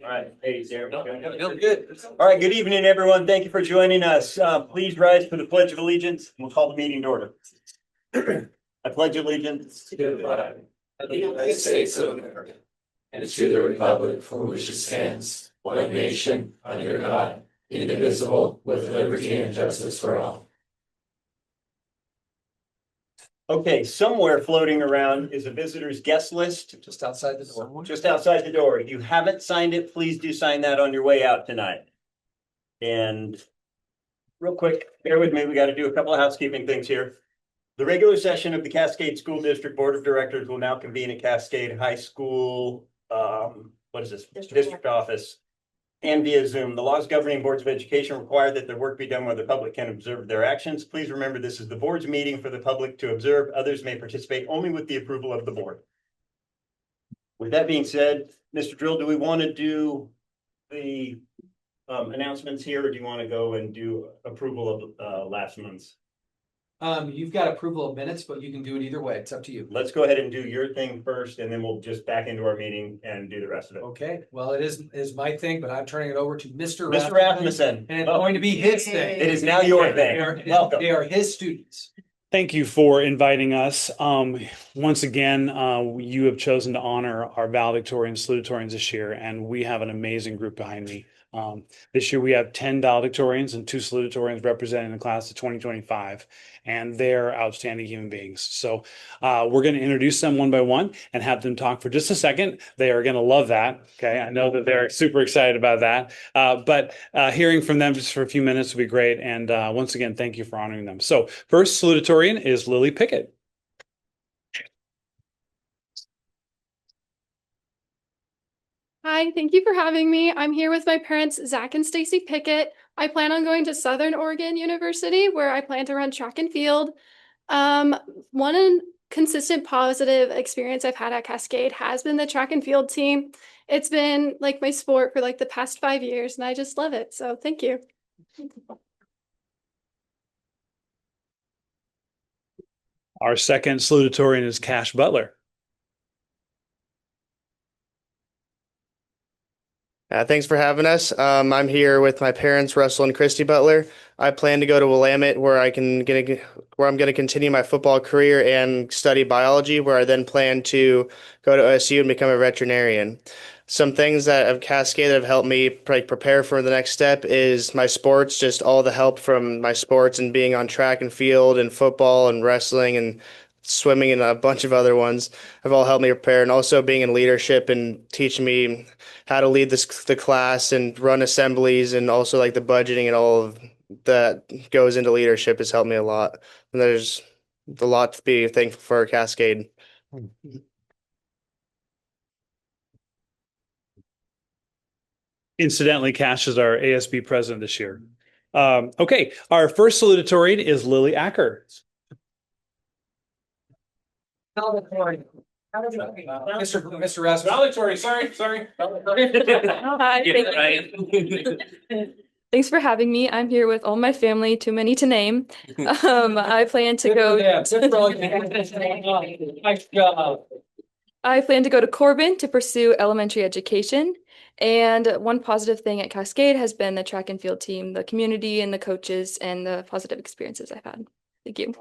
All right. Hey, Sarah. No, good. All right. Good evening, everyone. Thank you for joining us. Please rise for the Pledge of Allegiance. We'll call the meeting to order. I pledge allegiance To the flag of the United States of America and to the republic for which it stands, one nation, under God, indivisible, with liberty and justice for all. Okay, somewhere floating around is a visitor's guest list Just outside the door. just outside the door. If you haven't signed it, please do sign that on your way out tonight. And real quick, bear with me. We got to do a couple of housekeeping things here. The regular session of the Cascade School District Board of Directors will now convene at Cascade High School, what is this? District office. And via Zoom. The laws governing boards of education require that their work be done where the public can observe their actions. Please remember this is the board's meeting for the public to observe. Others may participate only with the approval of the board. With that being said, Mr. Drill, do we want to do the announcements here, or do you want to go and do approval of last month's? You've got approval of minutes, but you can do it either way. It's up to you. Let's go ahead and do your thing first, and then we'll just back into our meeting and do the rest of it. Okay, well, it is my thing, but I'm turning it over to Mr. Mr. Rasmussen. And it's going to be his thing. It is now your thing. Welcome. They are his students. Thank you for inviting us. Once again, you have chosen to honor our valedictorians, salutatorians this year, and we have an amazing group behind me. This year we have 10 valedictorians and 2 salutatorians representing the class of 2025, and they're outstanding human beings. So we're going to introduce them one by one and have them talk for just a second. They are going to love that. Okay, I know that they're super excited about that, but hearing from them just for a few minutes would be great. And once again, thank you for honoring them. So first salutatorian is Lily Pickett. Hi, thank you for having me. I'm here with my parents, Zach and Stacy Pickett. I plan on going to Southern Oregon University, where I plan to run track and field. One consistent positive experience I've had at Cascade has been the track and field team. It's been like my sport for like the past 5 years, and I just love it. So thank you. Our second salutatorian is Cash Butler. Thanks for having us. I'm here with my parents, Russell and Christy Butler. I plan to go to Willamette, where I'm going to continue my football career and study biology, where I then plan to go to OSU and become a veterinarian. Some things that have Cascade that have helped me prepare for the next step is my sports, just all the help from my sports and being on track and field and football and wrestling and swimming and a bunch of other ones have all helped me prepare, and also being in leadership and teaching me how to lead the class and run assemblies, and also like the budgeting and all of that goes into leadership has helped me a lot. And there's a lot to be thankful for Cascade. Incidentally, Cash is our ASB president this year. Okay, our first salutatorian is Lily Acker. Mr. Rasmussen. Valedictory, sorry. Hi, thanks for having me. I'm here with all my family, too many to name. I plan to go. Nice job. I plan to go to Corbin to pursue elementary education. And one positive thing at Cascade has been the track and field team, the community and the coaches, and the positive experiences I've had. Thank you.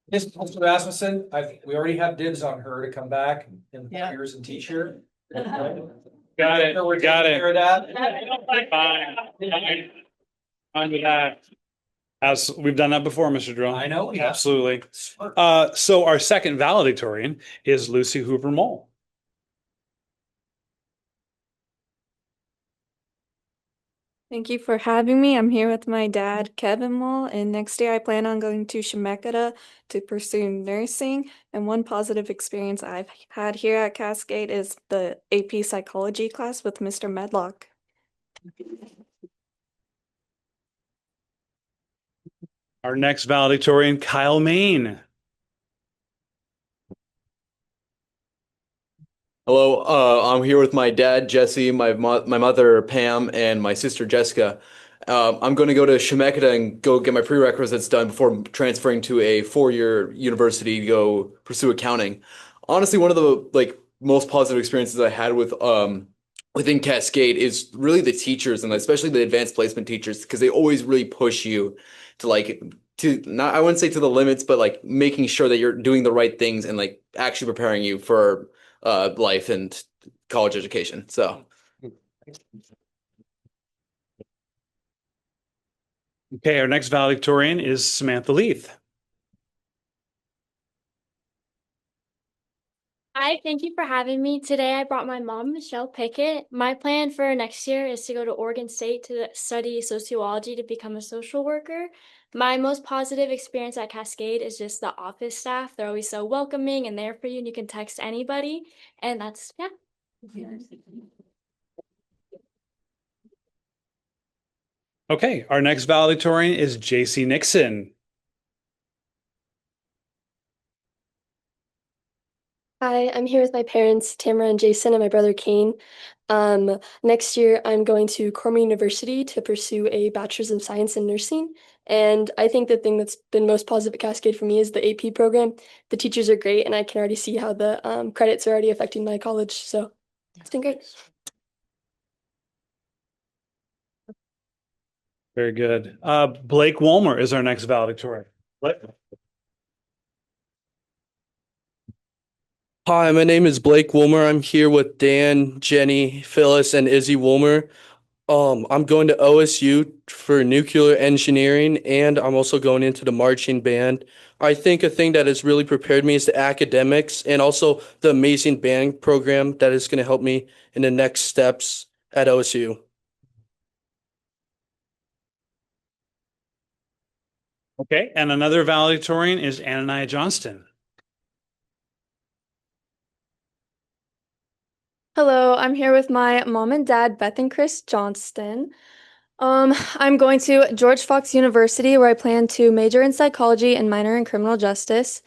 Yes, Mr. Rasmussen, we already have dibs on her to come back in ears and t-shirt. Got it. We're Got taking it. care of that. Fine with that. As we've done that before, Mr. Drill. I know we have. Absolutely. So our second valedictorian is Lucy Hoover Mole. Thank you for having me. I'm here with my dad, Kevin Mall, and next year I plan on going to Chemeketa to pursue nursing. And one positive experience I've had here at Cascade is the AP psychology class with Mr. Medlock. Our next valedictorian, Kyle Main. Hello, I'm here with my dad, Jesse, my mother, Pam, and my sister, Jessica. I'm going to go to Chemeketa and go get my prerequisites done before transferring to a 4-year university to go pursue accounting. Honestly, one of the most positive experiences I had with within Cascade is really the teachers, and especially the advanced placement teachers, because they always really push you to not, I wouldn't say to the limits, but like making sure that you're doing the right things and like actually preparing you for life and college education. So Okay, our next valedictorian is Samantha Leith. Hi, thank you for having me. Today I brought my mom, Michelle Pickett. My plan for next year is to go to Oregon State to study sociology to become a social worker. My most positive experience at Cascade is just the office staff. They're always so welcoming and there for you, and you can text anybody. And that's, yeah. Okay, our next valedictorian is JC Nixon. Hi, I'm here with my parents, Tamara and Jason, and my brother Kane. Next year, I'm going to Cornell University to pursue a Bachelor's of Science in Nursing. And I think the thing that's been most positive at Cascade for me is the AP program. The teachers are great, and I can already see how the credits are already affecting my college. So it's been great. Very good. Blake Wolmer is our next valedictorian. Blake? Hi, my name is Blake Wilmer. I'm here with Dan, Jenny, Phyllis, and Izzy Wilmer. I'm going to OSU for nuclear engineering, and I'm also going into the marching band. I think a thing that has really prepared me is the academics and also the amazing band program that is going to help me in the next steps at OSU. Okay, and another valedictorian is Ananiah Johnston. Hello, I'm here with my mom and dad, Beth and Chris Johnston. I'm going to George Fox University, where I plan to major in psychology and minor in criminal justice.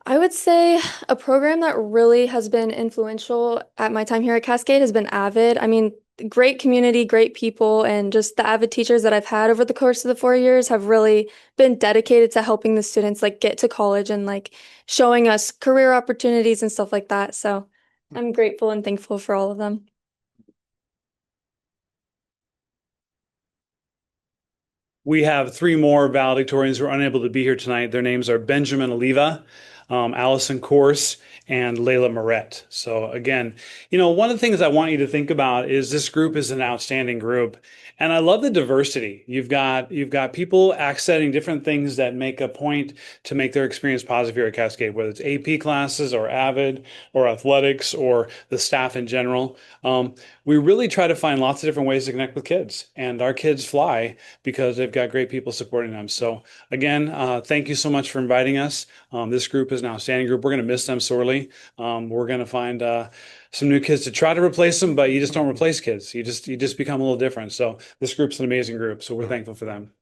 I would say a program that really has been influential at my time here at Cascade has been Avid. I mean, great community, great people, and just the Avid teachers that I've had over the course of the 4 years have really been dedicated to helping the students like get to college and like showing us career opportunities and stuff like that. So I'm grateful and thankful for all of them. We have three more valedictorians who are unable to be here tonight. Their names are Benjamin Oliva, Allison Corse, and Layla Moret. So again, one of the things I want you to think about is this group is an outstanding group. And I love the diversity. You've got people accenting different things that make a point to make their experience positive here at Cascade, whether it's AP classes or Avid or athletics or the staff in general. We really try to find lots of different ways to connect with kids, and our kids fly because they've got great people supporting them. So again, thank you so much for inviting us. This group is an outstanding group. We're going to miss them sorely. We're going to find some new kids to try to replace them, but you just don't replace kids. You just become a little different. So this group's an amazing group. So we're thankful for them.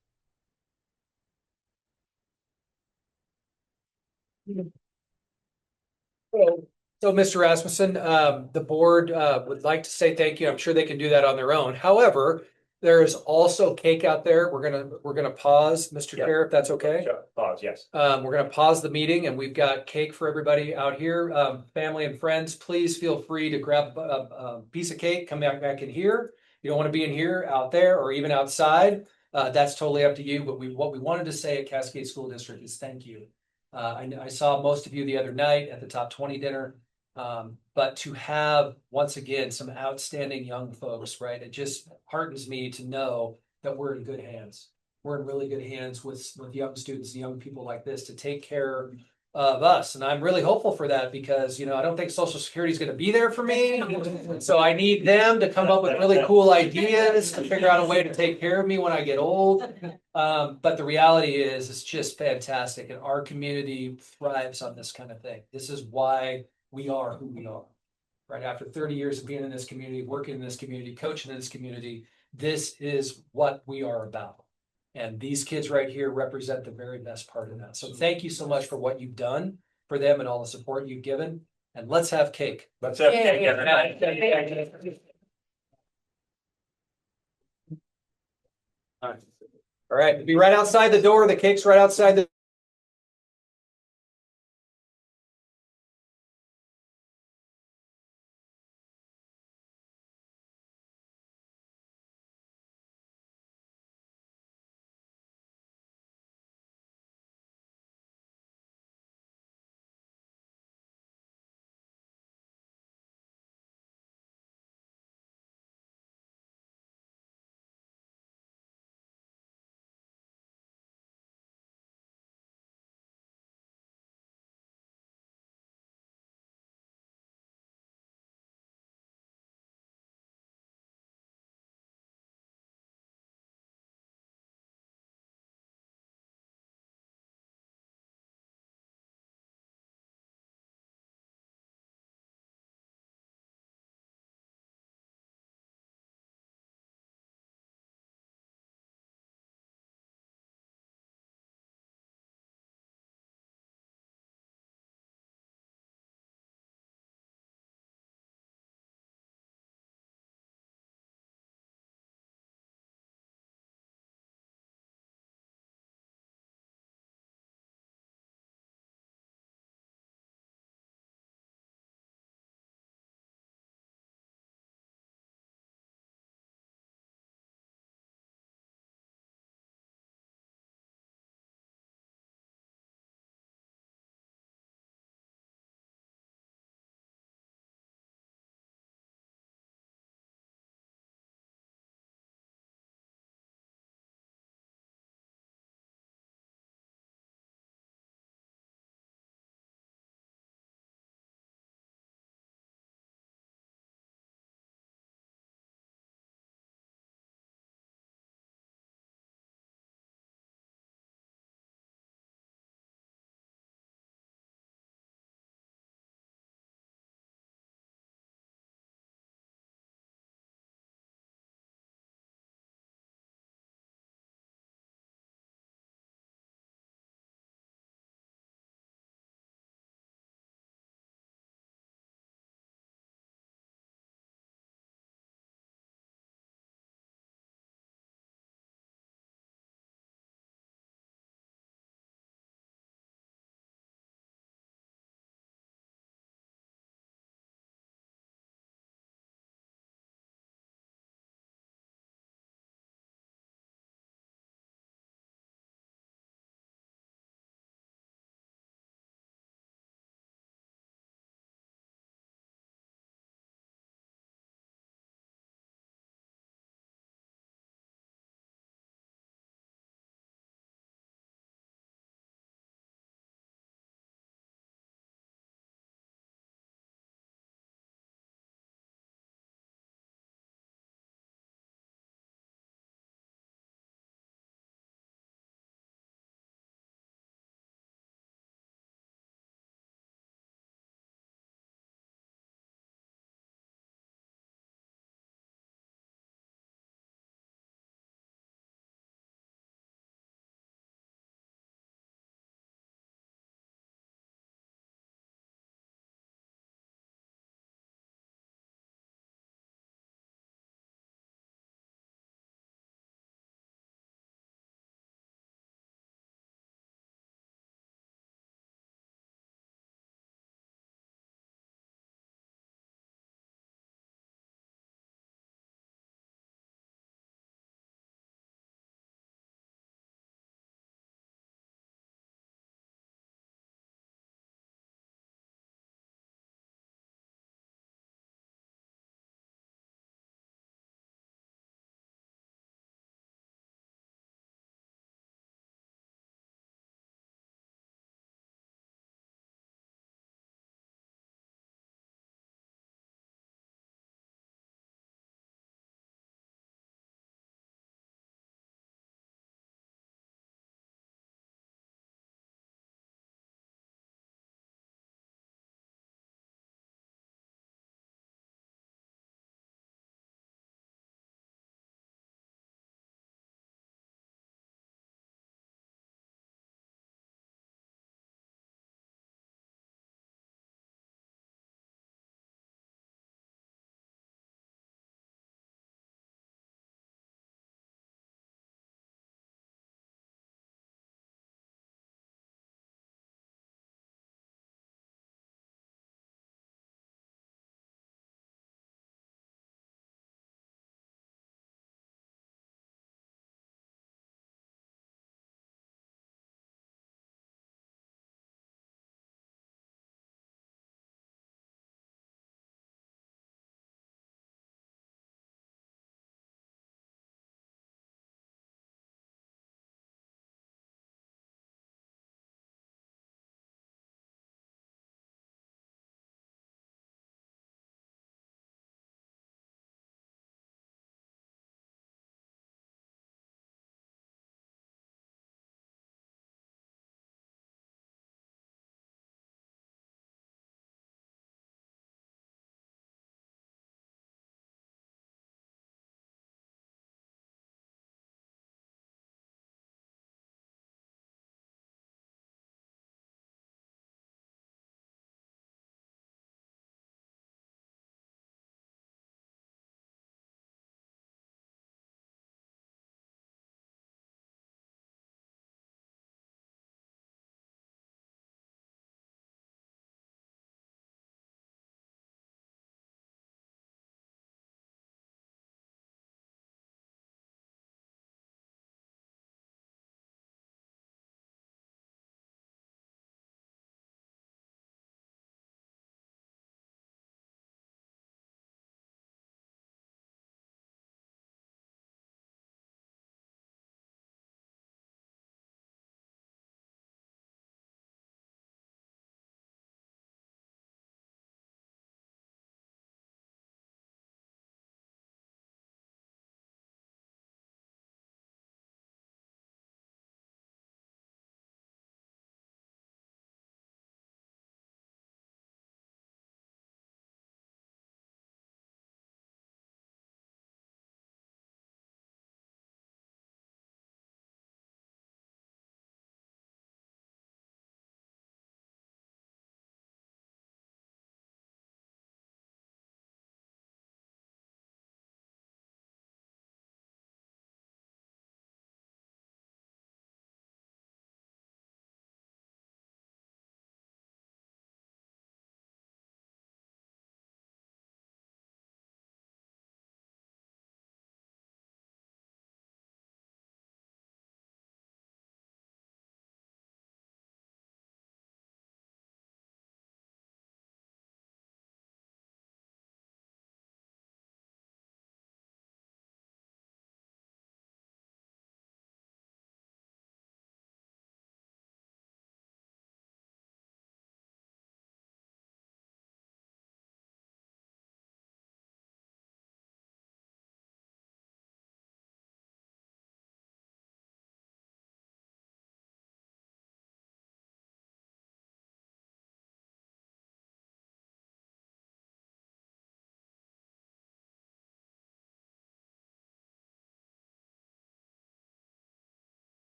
So, Mr. Rasmussen, the board would like to say thank you. I'm sure they can do that on their own. However, there is also cake out there. We're gonna pause, Mr. Yeah. Chair, if that's okay. Sure. Pause, yes. We're gonna pause the meeting, and we've got cake for everybody out here. Family and friends, please feel free to grab a piece of cake, come back in here. You don't want to be in here, out there, or even outside. That's totally up to you. But what we wanted to say at Cascade School District is thank you. I saw most of you the other night at the top 20 dinner. But to have, once again, some outstanding young folks, right? It just heartens me to know that we're in good hands. We're in really good hands with young students, young people like this to take care of us. And I'm really hopeful for that because, I don't think Social Security is going to be there for me. So I need them to come up with really cool ideas to figure out a way to take care of me when I get old. But the reality is, it's just fantastic. And our community thrives on this kind of thing. This is why we are who we are, right? After 30 years of being in this community, working in this community, coaching in this community, this is what we are about. And these kids right here represent the very best part of that. So thank you so much for what you've done for them and all the support you've given. And let's have cake. Let's have cake. All right, be right outside the door. The cake's right outside the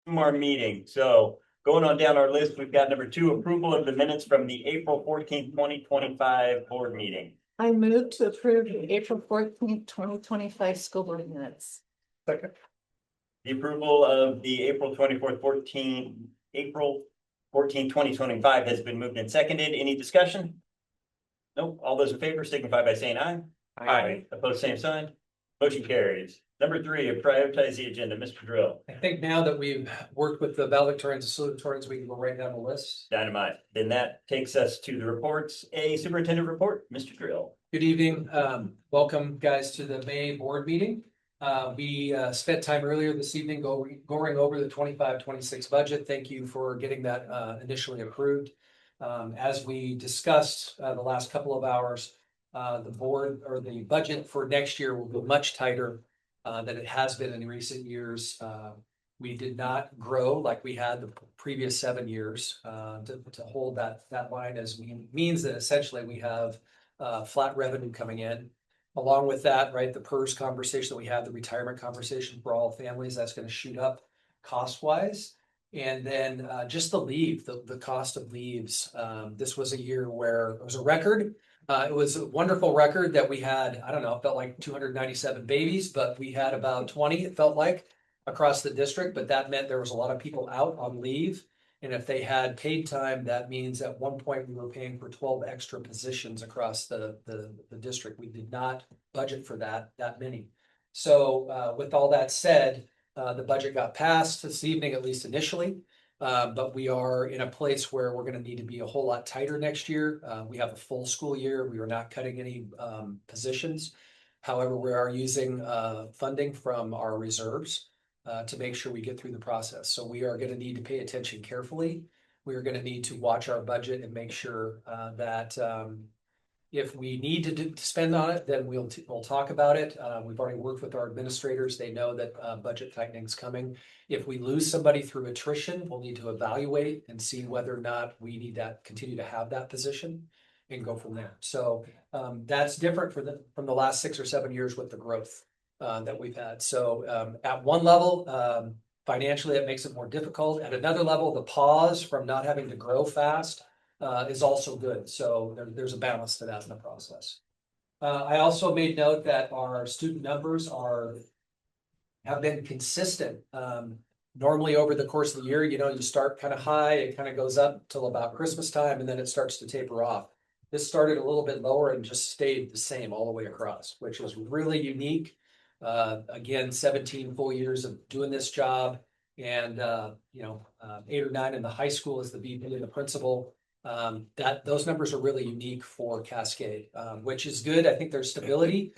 More meeting. So going on down our list, we've got number 2, approval of the minutes from the April 14th, 2025 board meeting. I move to approve the April 14th, 2025 school board minutes. Second. The approval of the April 14th, 2025 has been moved and seconded. Any discussion? Nope. All those in favor signify by saying aye. Aye. Opposed, same sign. Motion carries. Number 3, prioritize the agenda. Mr. Drill. I think now that we've worked with the valedictorians and salutatorians, we can go right down the list. Dynamite. Then that takes us to the reports. A superintendent report, Mr. Drill. Good evening. Welcome, guys, to the May board meeting. We spent time earlier this evening going over the 25-26 budget. Thank you for getting that initially approved. As we discussed the last couple of hours, the board or the budget for next year will be much tighter than it has been in recent years. We did not grow like we had the previous 7 years to hold that line means that essentially we have flat revenue coming in. Along with that, right, the PERS conversation that we have, the retirement conversation for all families, that's going to shoot up cost-wise. And then just the cost of leaves. This was a year where it was a record. It was a wonderful record that we had, I don't know, it felt like 297 babies, but we had about 20, it felt like, across the district. But that meant there was a lot of people out on leave. And if they had paid time, that means at one point we were paying for 12 extra positions across the district. We did not budget for that many. So with all that said, the budget got passed this evening, at least initially. But we are in a place where we're going to need to be a whole lot tighter next year. We have a full school year. We are not cutting any positions. However, we are using funding from our reserves to make sure we get through the process. So we are going to need to pay attention carefully. We are going to need to watch our budget and make sure that if we need to spend on it, then we'll talk about it. We've already worked with our administrators. They know that budget tightening is coming. If we lose somebody through attrition, we'll need to evaluate and see whether or not we need to continue to have that position and go from there. So that's different from the last 6 or 7 years with the growth that we've had. So at one level, financially, it makes it more difficult. At another level, the pause from not having to grow fast is also good. So there's a balance to that in the process. I also made note that our student numbers have been consistent. Normally over the course of the year, you start kind of high, it kind of goes up till about Christmas time, and then it starts to taper off. This started a little bit lower and just stayed the same all the way across, which was really unique. Again, 17 full years of doing this job, and 8 or 9 in the high school as the VP and the principal. Those numbers are really unique for Cascade, which is good. I think there's stability.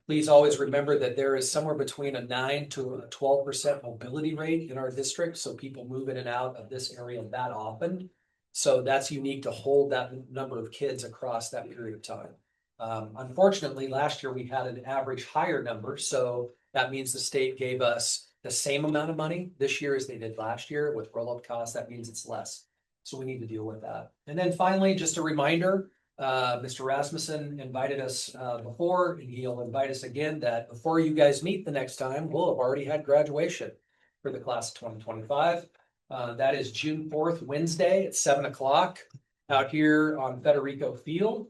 Please always remember that there is somewhere between a 9 to a 12% mobility rate in our district. So people move in and out of this area that often. So that's unique to hold that number of kids across that period of time. Unfortunately, last year we had an average higher number. So that means the state gave us the same amount of money this year as they did last year. With roll-up costs, that means it's less. So we need to deal with that. And then finally, just a reminder, Mr. Rasmussen invited us before, and he'll invite us again, that before you guys meet the next time, we'll have already had graduation for the class of 2025. That is June 4th, Wednesday at 7 o'clock out here on Federico Field.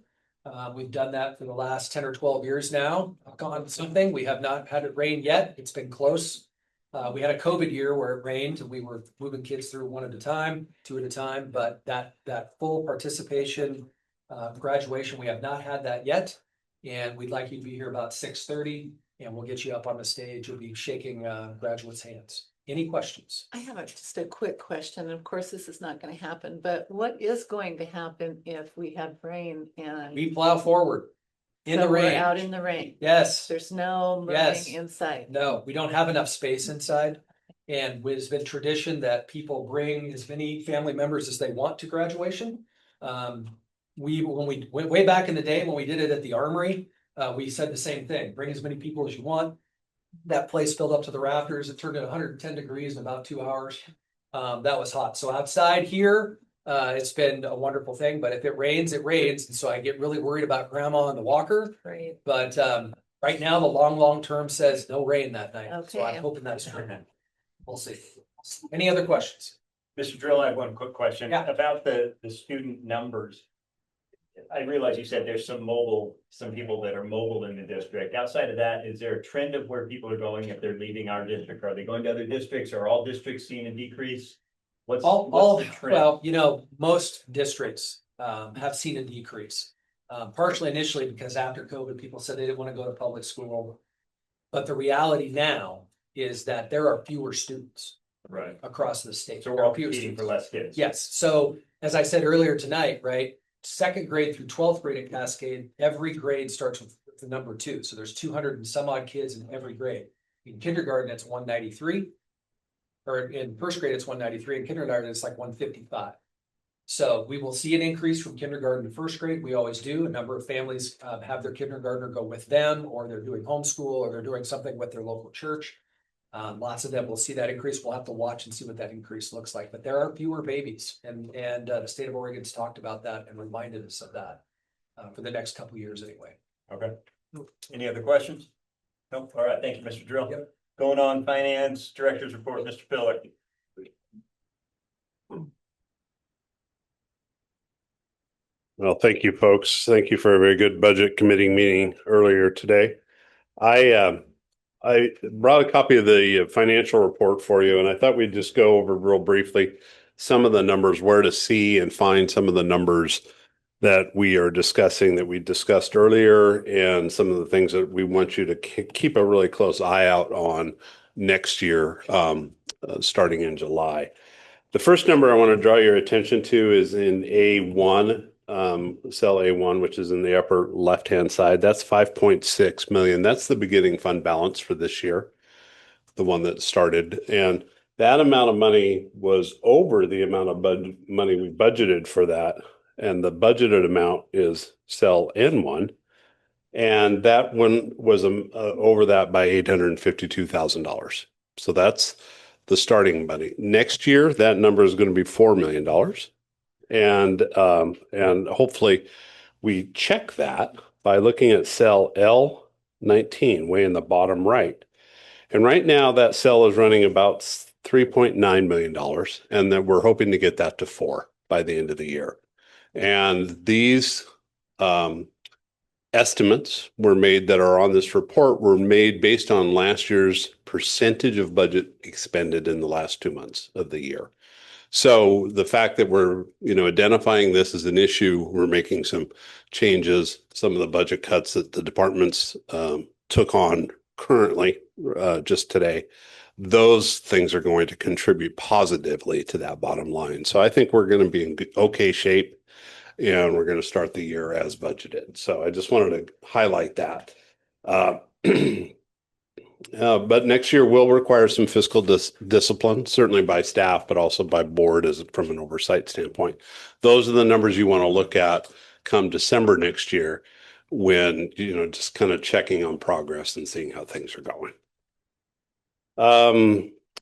We've done that for the last 10 or 12 years now. On something, we have not had it rain yet. It's been close. We had a COVID year where it rained and we were moving kids through 1 at a time, 2 at a time, but that full participation graduation, we have not had that yet. And we'd like you to be here about 6:30 and we'll get you up on the stage. You'll be shaking graduates' hands. Any questions? I have just a quick question. Of course, this is not going to happen, but what is going to happen if we have rain and We plow forward in so the we're rain. out in the rain? Yes. There's no moving Yes. inside. No, we don't have enough space inside. And it's been tradition that people bring as many family members as they want to graduation. When we went way back in the day, when we did it at the Armory, we said the same thing, bring as many people as you want. That place filled up to the rafters. It turned at 110 degrees in about 2 hours. That was hot. So outside here, it's been a wonderful thing, but if it rains, it rains. And so I get really worried about grandma and the walker. Right. But right now, the long term says no rain that night. So Okay. I'm hoping that's true. We'll see. Any other questions? Mr. Drill, I have one quick question Yeah. about the student numbers. I realize you said there's some people that are mobile in the district. Outside of that, is there a trend of where people are going if they're leaving our district? Are they going to other districts? Are all districts seeing a decrease? What's the trend? Well, you know, most districts have seen a decrease. Partially initially because after COVID, people said they didn't want to go to public school. But the reality now is that there are fewer students Right. across the state. So we're all competing for less kids. Yes. So as I said earlier tonight, right, 2nd grade through 12th grade at Cascade, every grade starts with the number 2. So there's 200 and some odd kids in every grade. In kindergarten, it's 193. Or in 1st grade, it's 193. In kindergarten, it's like 155. So we will see an increase from kindergarten to 1st grade. We always do. A number of families have their kindergartner go with them, or they're doing homeschool, or they're doing something with their local church. Lots of them will see that increase. We'll have to watch and see what that increase looks like. But there are fewer babies, and the state of Oregon's talked about that and reminded us of that for the next couple of years anyway. Okay. Any other questions? Nope. All right. Thank you, Mr. Drill. Yep. Going on finance director's report, Mr. Pillar. Well, thank you, folks. Thank you for a very good budget committee meeting earlier today. I brought a copy of the financial report for you, and I thought we'd just go over real briefly some of the numbers, where to see and find some of the numbers that we are discussing that we discussed earlier, and some of the things that we want you to keep a really close eye out on next year, starting in July. The first number I want to draw your attention to is in A1. Cell A1, which is in the upper left-hand side, that's 5.6 million. That's the beginning fund balance for this year, the one that started. And that amount of money was over the amount of money we budgeted for that. And the budgeted amount is cell N1. And that one was over that by $852,000. So that's the starting money. Next year, that number is going to be $4 million. And hopefully we check that by looking at cell L19 way in the bottom right. And right now that cell is running about $3.9 million, and that we're hoping to get that to 4 by the end of the year. And these estimates were made that are on this report were made based on last year's percentage of budget expended in the last 2 months of the year. So the fact that we're, identifying this as an issue, we're making some changes, some of the budget cuts that the departments took on currently just today, those things are going to contribute positively to that bottom line. So I think we're going to be in okay shape, and we're going to start the year as budgeted. So I just wanted to highlight that. But next year will require some fiscal discipline, certainly by staff, but also by board as from an oversight standpoint. Those are the numbers you want to look at come December next year, when, just kind of checking on progress and seeing how things are going.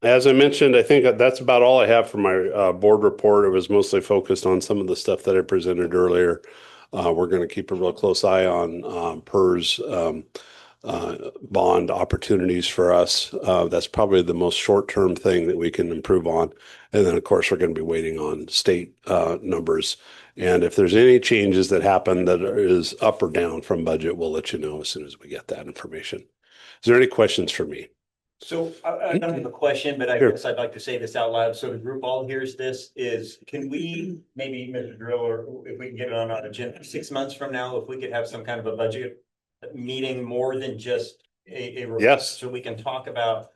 As I mentioned, I think that's about all I have for my board report. It was mostly focused on some of the stuff that I presented earlier. We're going to keep a real close eye on PERS bond opportunities for us. That's probably the most short-term thing that we can improve on. And then, of course, we're going to be waiting on state numbers. And if there's any changes that happen that is up or down from budget, we'll let you know as soon as we get that information. Is there any questions for me? So I don't have a question, but I guess I'd like to say this out loud. So the group all hears this is, can we, maybe Mr. Drill, or if we can get it on our agenda 6 months from now, if we could have some kind of a budget meeting more than just a report, Yes. so we can talk about,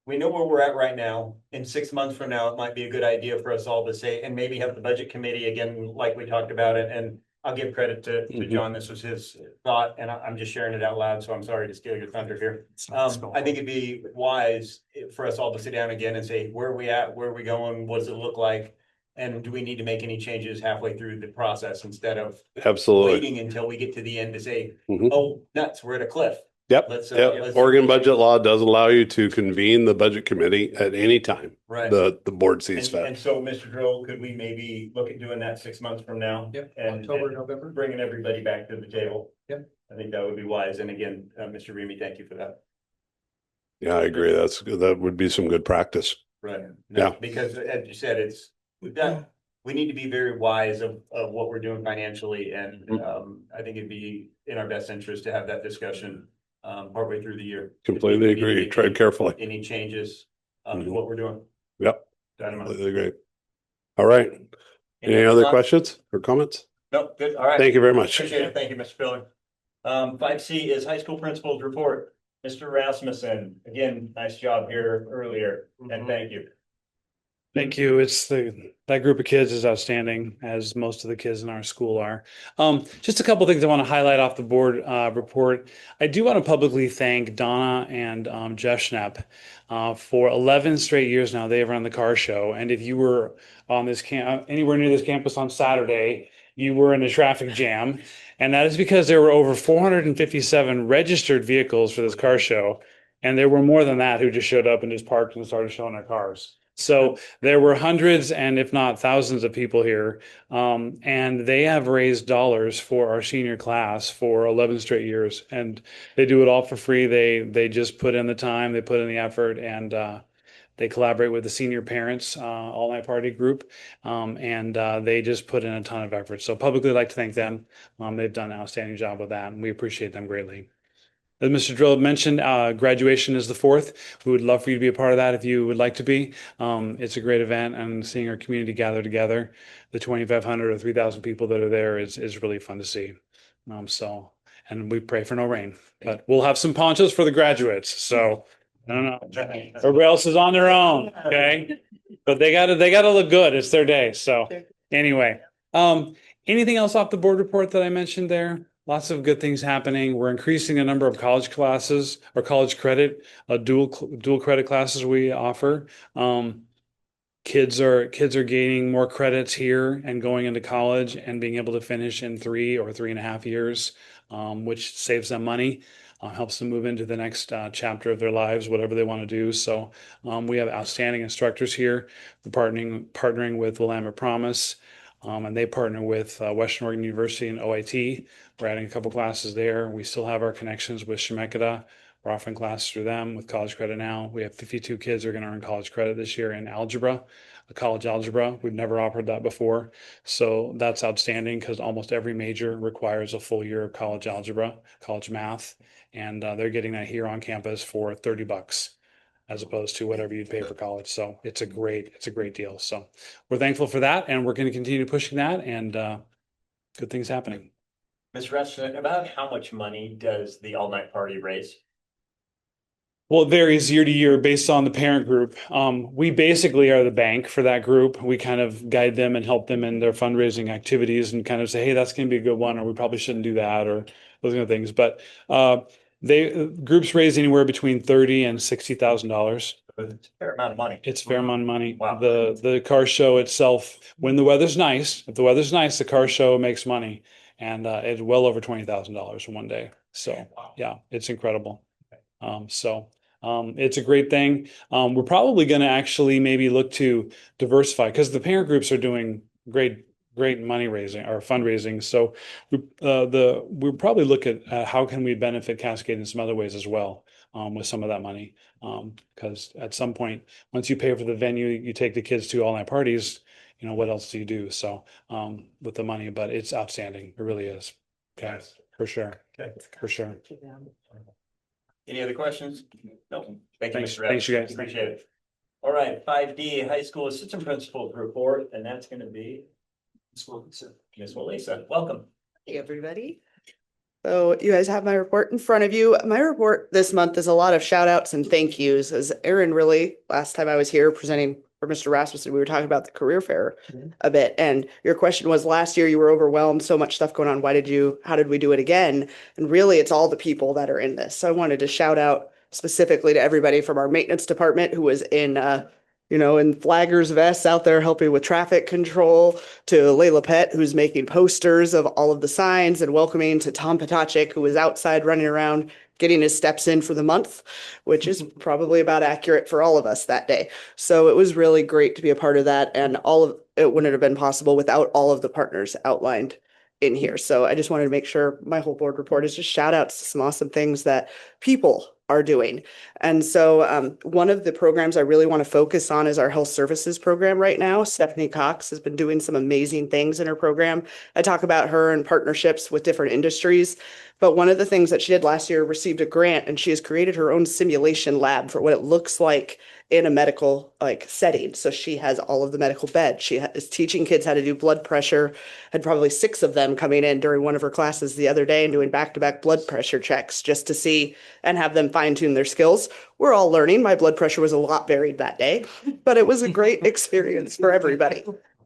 we know where we're at right now. In 6 months from now, it might be a good idea for us all to say, and maybe have the budget committee again, like we talked about it. And I'll give credit to John. This was his thought, and I'm just sharing it out loud. So I'm sorry to steal your thunder here. I think it'd be wise for us all to sit down again and say, where are we at? Where are we going? What does it look like? And do we need to make any changes halfway through the process instead of Absolutely waiting until we get to the end to say, Mhm. oh, nuts, we're at a cliff. Yep. Let's Oregon budget law does allow you to convene the budget committee at any time. Right. The board sees fit. And so, Mr. Drill, could we maybe look at doing that 6 months from now? Yep. And October, November. bringing everybody back to the table. Yep. I think that would be wise. And again, Mr. Remy, thank you for that. Yeah, I agree. That would be some good practice. Right. Yeah. Because as you said, we need to be very wise of what we're doing financially, and I think it'd be in our best interest to have that discussion partway through the year. Completely If we need to agree. make Tread carefully. any changes to Mhm. what we're doing. Yep. Dynamite. Completely agree. All right. Any other questions or comments? No, good. All right. Thank you very much. Appreciate it. Thank you, Mr. Pillar. 5C is high school principals report. Mr. Rasmussen, again, nice job here earlier, and thank you. Thank you. That group of kids is outstanding, as most of the kids in our school are. Just a couple things I want to highlight off the board report. I do want to publicly thank Donna and Jeff Schnapp. For 11 straight years now, they have run the car show. And if you were on this anywhere near this campus on Saturday, you were in a traffic jam. And that is because there were over 457 registered vehicles for this car show. And there were more than that who just showed up and just parked and started showing their cars. So there were hundreds and if not thousands of people here. And they have raised dollars for our senior class for 11 straight years. And they do it all for free. They just put in the time, they put in the effort, and they collaborate with the senior parents, all night party group. And they just put in a ton of effort. So publicly I'd like to thank them. They've done an outstanding job with that, and we appreciate them greatly. As Mr. Drill mentioned, graduation is the 4th. We would love for you to be a part of that if you would like to be. It's a great event, and seeing our community gather together, the 2,500 or 3,000 people that are there is really fun to see. And we pray for no rain, but we'll have some ponchos for the graduates. So I don't know. Everybody else is on their own, okay? But they gotta look good. It's their day. So anyway, anything else off the board report that I mentioned there? Lots of good things happening. We're increasing the number of college classes or college credit, dual credit classes we offer. Kids are gaining more credits here and going into college and being able to finish in 3 or 3.5 years, which saves them money, helps them move into the next chapter of their lives, whatever they want to do. So we have outstanding instructors here. We're partnering with Willamette Promise. And they partner with Western Oregon University and OIT. We're adding a couple classes there. We still have our connections with Chemeketa. We're offering classes through them with college credit now. We have 52 kids who are going to earn college credit this year in algebra, college algebra. We've never offered that before. So that's outstanding because almost every major requires a full year of college algebra, college math. And they're getting that here on campus for $30. As opposed to whatever you'd pay for college. So it's a great deal. So we're thankful for that, and we're going to continue pushing that, and good things happening. Ms. Rushton, about how much money does the all-night party raise? Well, it varies year to year based on the parent group. We basically are the bank for that group. We kind of guide them and help them in their fundraising activities and kind of say, hey, that's going to be a good one, or we probably shouldn't do that, or those kind of things. But groups raise anywhere between $30,000 and $60,000. It's a fair amount of money. It's a fair amount of money. Wow. The car show itself, when the weather's nice, if the weather's nice, the car show makes money, and it's well over $20,000 in one day. So yeah, it's incredible. It's a great thing. We're probably going to actually maybe look to diversify because the parent groups are doing great money raising or fundraising. So we'll probably look at how can we benefit Cascade in some other ways as well with some of that money. Because at some point, once you pay for the venue, you take the kids to all night parties, what else do you do? So with the money, but it's outstanding. It really is. Okay, for sure. Okay. For sure. Any other questions? No. Thank you, Thanks. Mr. Thanks, you guys. Appreciate it. All right, 5D, high school assistant principal report, and that's going to be Ms. Walesa. Welcome. Hey, everybody. So you guys have my report in front of you. My report this month is a lot of shout outs and thank yous. As Aaron really, last time I was here presenting for Mr. Rasmussen, we were talking about the career fair a bit. And your question was last year you were overwhelmed, so much stuff going on. How did we do it again? And really it's all the people that are in this. So I wanted to shout out specifically to everybody from our maintenance department who was in flaggers vests out there helping with traffic control, to Layla Pett, who's making posters of all of the signs and welcoming, to Tom Potachik, who was outside running around getting his steps in for the month, which is probably about accurate for all of us that day. So it was really great to be a part of that. And all of it wouldn't have been possible without all of the partners outlined in here. So I just wanted to make sure my whole board report is just shout outs to some awesome things that people are doing. And so one of the programs I really want to focus on is our health services program right now. Stephanie Cox has been doing some amazing things in her program. I talk about her and partnerships with different industries. But one of the things that she did last year, received a grant, and she has created her own simulation lab for what it looks like in a medical like setting. So she has all of the medical beds. She is teaching kids how to do blood pressure. Had probably 6 of them coming in during one of her classes the other day and doing back-to-back blood pressure checks just to see and have them fine-tune their skills. We're all learning. My blood pressure was a lot varied that day, but it was a great experience for everybody.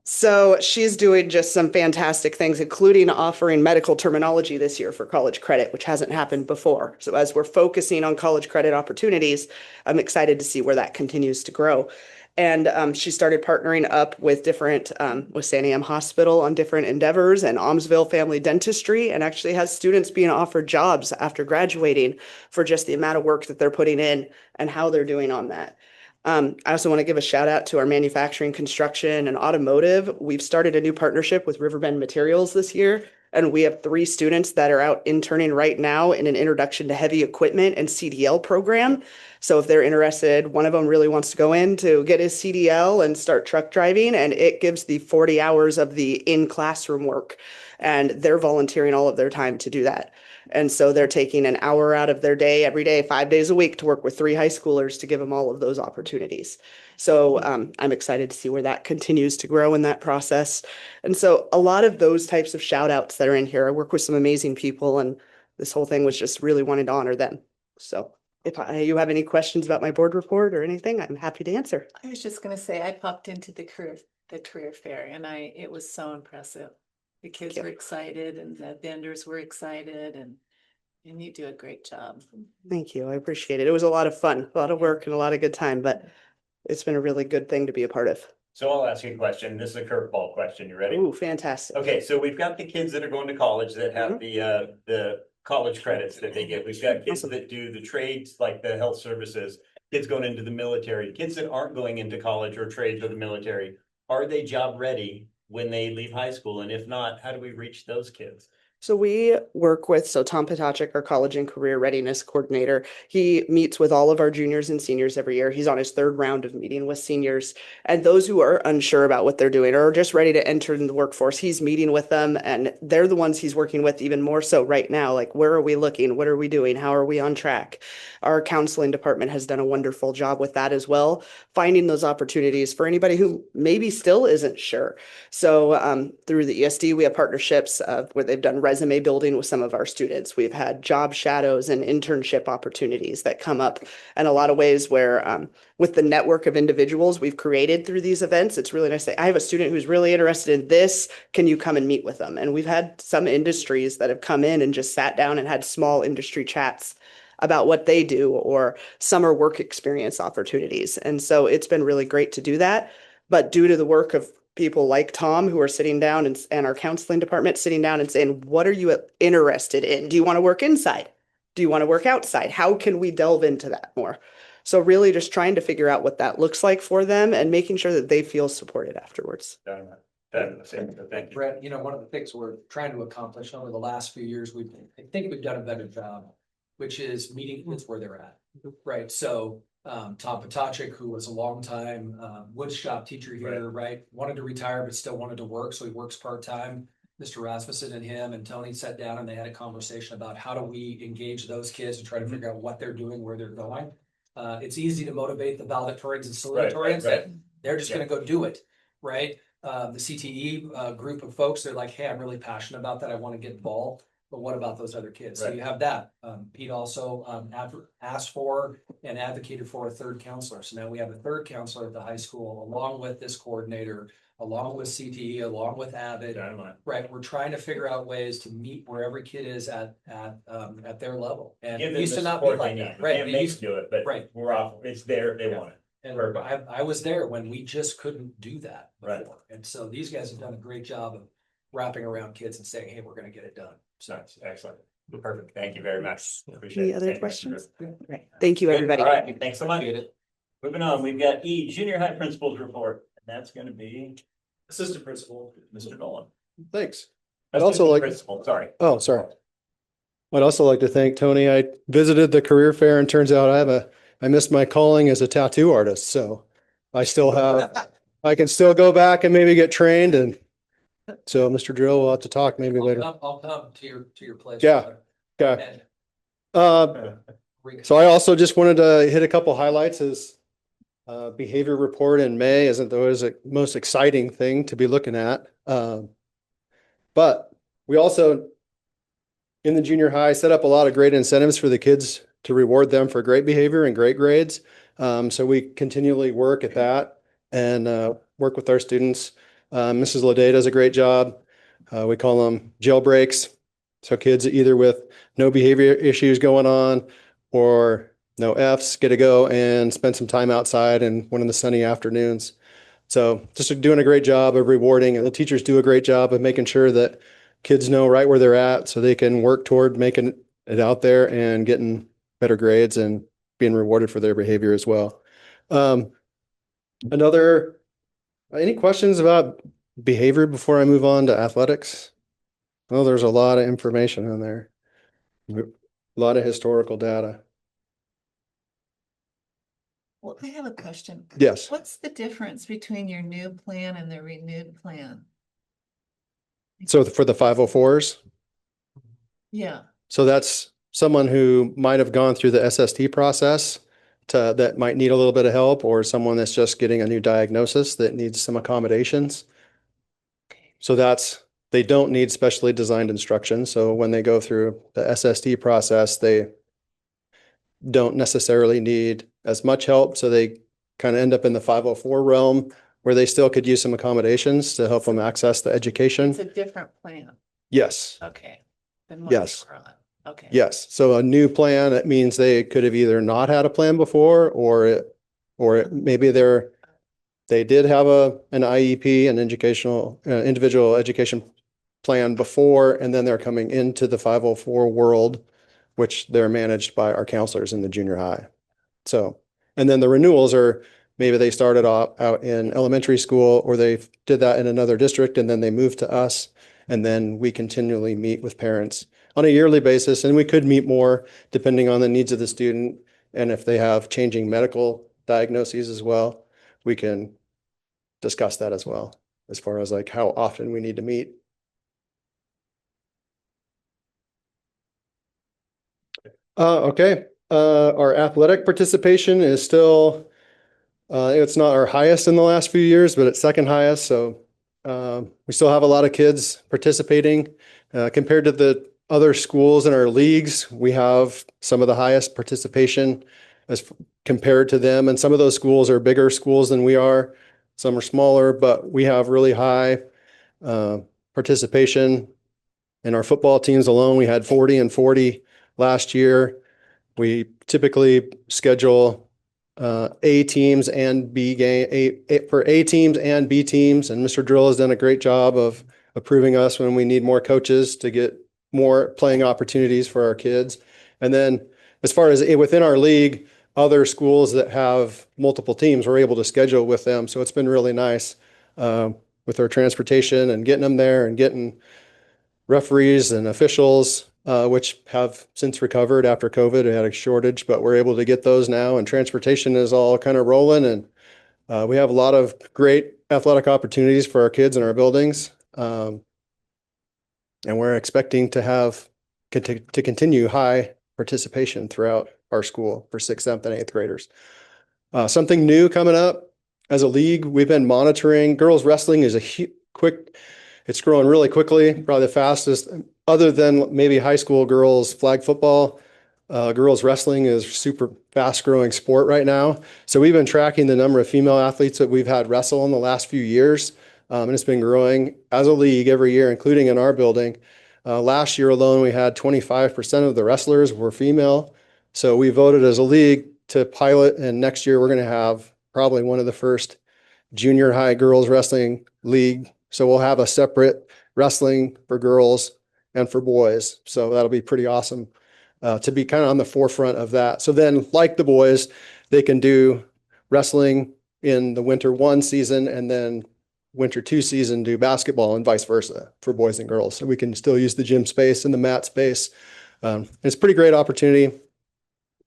So she's doing just some fantastic things, including offering medical terminology this year for college credit, which hasn't happened before. So as we're focusing on college credit opportunities, I'm excited to see where that continues to grow. And she started partnering up with different, with Santiam Hospital on different endeavors and Almsville Family Dentistry, and actually has students being offered jobs after graduating for just the amount of work that they're putting in and how they're doing on that. I also want to give a shout out to our manufacturing, construction, and automotive. We've started a new partnership with Riverbend Materials this year, and we have 3 students that are out interning right now in an introduction to heavy equipment and CDL program. So if they're interested, one of them really wants to go in to get his CDL and start truck driving, and it gives the 40 hours of the in-classroom work, and they're volunteering all of their time to do that. And so they're taking an hour out of their day every day, 5 days a week to work with 3 high schoolers to give them all of those opportunities. So I'm excited to see where that continues to grow in that process. And so a lot of those types of shout outs that are in here, I work with some amazing people, and this whole thing was just really wanting to honor them. So if you have any questions about my board report or anything, I'm happy to answer. I was just gonna say, I popped into the career fair and it was so impressive. The kids were excited and the vendors were excited and you do a great job. Thank you. I appreciate it. It was a lot of fun, a lot of work and a lot of good time, but it's been a really good thing to be a part of. So I'll ask you a question. This is a curveball question. You ready? Ooh, fantastic. Okay, so we've got the kids that are going to college that have the college credits that they get. We've got kids that do the trades like the health services, kids going into the military, kids that aren't going into college or trades or the military. Are they job ready when they leave high school? And if not, how do we reach those kids? So we work with, Tom Potachik, our college and career readiness coordinator. He meets with all of our juniors and seniors every year. He's on his 3rd round of meeting with seniors, and those who are unsure about what they're doing or are just ready to enter in the workforce, he's meeting with them, and they're the ones he's working with even more so right now. Like, where are we looking? What are we doing? How are we on track? Our counseling department has done a wonderful job with that as well, finding those opportunities for anybody who maybe still isn't sure. So through the ESD, we have partnerships where they've done resume building with some of our students. We've had job shadows and internship opportunities that come up in a lot of ways where with the network of individuals we've created through these events, it's really nice to say, I have a student who's really interested in this. Can you come and meet with them? And we've had some industries that have come in and just sat down and had small industry chats about what they do or summer work experience opportunities. And so it's been really great to do that. But due to the work of people like Tom who are sitting down and our counseling department sitting down and saying, what are you interested in? Do you want to work inside? Do you want to work outside? How can we delve into that more? So really just trying to figure out what that looks like for them and making sure that they feel supported afterwards. Thank you. Brett, one of the things we're trying to accomplish over the last few years, I think we've done a better job, which is meeting kids where they're at, right? So Tom Potachik, who was a longtime wood shop teacher here, right? Wanted to retire, but still wanted to work. So he works part-time. Mr. Rasmussen and him and Tony sat down and they had a conversation about how do we engage those kids and try to figure out what they're doing, where they're going. It's easy to motivate the valedictorians and salutatorians. They're just going to go do it, right? The CTE group of folks, they're like, hey, I'm really passionate about that. I want to get involved. But what about those other kids? So you have that. Pete also asked for and advocated for a 3rd counselor. So now we have a 3rd counselor at the high school, along with this coordinator, along with CTE, along with Avid. Right. We're trying to figure out ways to meet where every kid is at their level. And it used to not be like that. Right. They used to do it, but we're off. It's there. They want it. And I was there when we just couldn't do that before. And so these guys have done a great job of wrapping around kids and saying, hey, we're going to get it done. So excellent. Perfect. Thank you very much. Appreciate it. Any other questions? Right. Thank you, everybody. All right. Thanks so much. Moving on, we've got junior high principals report. And that's going to be Assistant Principal, Mr. Nolan. Thanks. That's also the like- principal, sorry. Oh, sorry. I'd also like to thank Tony. I visited the career fair and turns out I missed my calling as a tattoo artist. So I can still go back and maybe get trained. And so Mr. Drill, we'll have to talk maybe later. I'll come to your place. Yeah. Okay. And So I also just wanted to hit a couple highlights as behavior report in May isn't always the most exciting thing to be looking at. But we also in the junior high set up a lot of great incentives for the kids to reward them for great behavior and great grades. So we continually work at that and work with our students. Mrs. Lede does a great job. We call them jailbreaks. So kids either with no behavior issues going on or no Fs get to go and spend some time outside in one of the sunny afternoons. So just doing a great job of rewarding, and the teachers do a great job of making sure that kids know right where they're at so they can work toward making it out there and getting better grades and being rewarded for their behavior as well. Any questions about behavior before I move on to athletics? Oh, there's a lot of information in there. A lot of historical data. Well, I have a question. Yes. What's the difference between your new plan and the renewed plan? So for the 504s, Yeah, so that's someone who might have gone through the SST process that might need a little bit of help, or someone that's just getting a new diagnosis that needs some accommodations. So they don't need specially designed instruction. So when they go through the SST process, they don't necessarily need as much help. So they kind of end up in the 504 realm where they still could use some accommodations to help them access the education. it's a different plan. Yes. Okay. Than what Yes. you were on. Okay. Yes. So a new plan, it means they could have either not had a plan before maybe they did have an IEP, an educational, individual education plan before, and then they're coming into the 504 world, which they're managed by our counselors in the junior high. So, and then the renewals are, maybe they started out in elementary school or they did that in another district and then they moved to us. And then we continually meet with parents on a yearly basis, and we could meet more depending on the needs of the student. And if they have changing medical diagnoses as well, we can discuss that as well, as far as like how often we need to meet. Okay. Our athletic participation is still, it's not our highest in the last few years, but it's second highest. So we still have a lot of kids participating. Compared to the other schools in our leagues, we have some of the highest participation as compared to them. And some of those schools are bigger schools than we are. Some are smaller, but we have really high participation. In our football teams alone, we had 40 and 40 last year. We typically schedule A teams and B game for A teams and B teams. And Mr. Drill has done a great job of approving us when we need more coaches to get more playing opportunities for our kids. And then as far as within our league, other schools that have multiple teams, we're able to schedule with them. So it's been really nice with our transportation and getting them there and getting referees and officials, which have since recovered after COVID. We had a shortage, but we're able to get those now, and transportation is all kind of rolling. And we have a lot of great athletic opportunities for our kids in our buildings. And we're expecting to continue high participation throughout our school for 6th, 7th, and 8th graders. Something new coming up as a league, we've been monitoring. Girls wrestling is it's growing really quickly, probably the fastest, other than maybe high school girls flag football. Girls wrestling is super fast growing sport right now. So we've been tracking the number of female athletes that we've had wrestle in the last few years. And it's been growing as a league every year, including in our building. Last year alone, we had 25% of the wrestlers were female. So we voted as a league to pilot, and next year we're going to have probably one of the first junior high girls wrestling league. So we'll have a separate wrestling for girls and for boys. So that'll be pretty awesome to be kind of on the forefront of that. So then, like the boys, they can do wrestling in the winter one season and then winter 2 season do basketball and vice versa for boys and girls. So we can still use the gym space and the mat space. It's a pretty great opportunity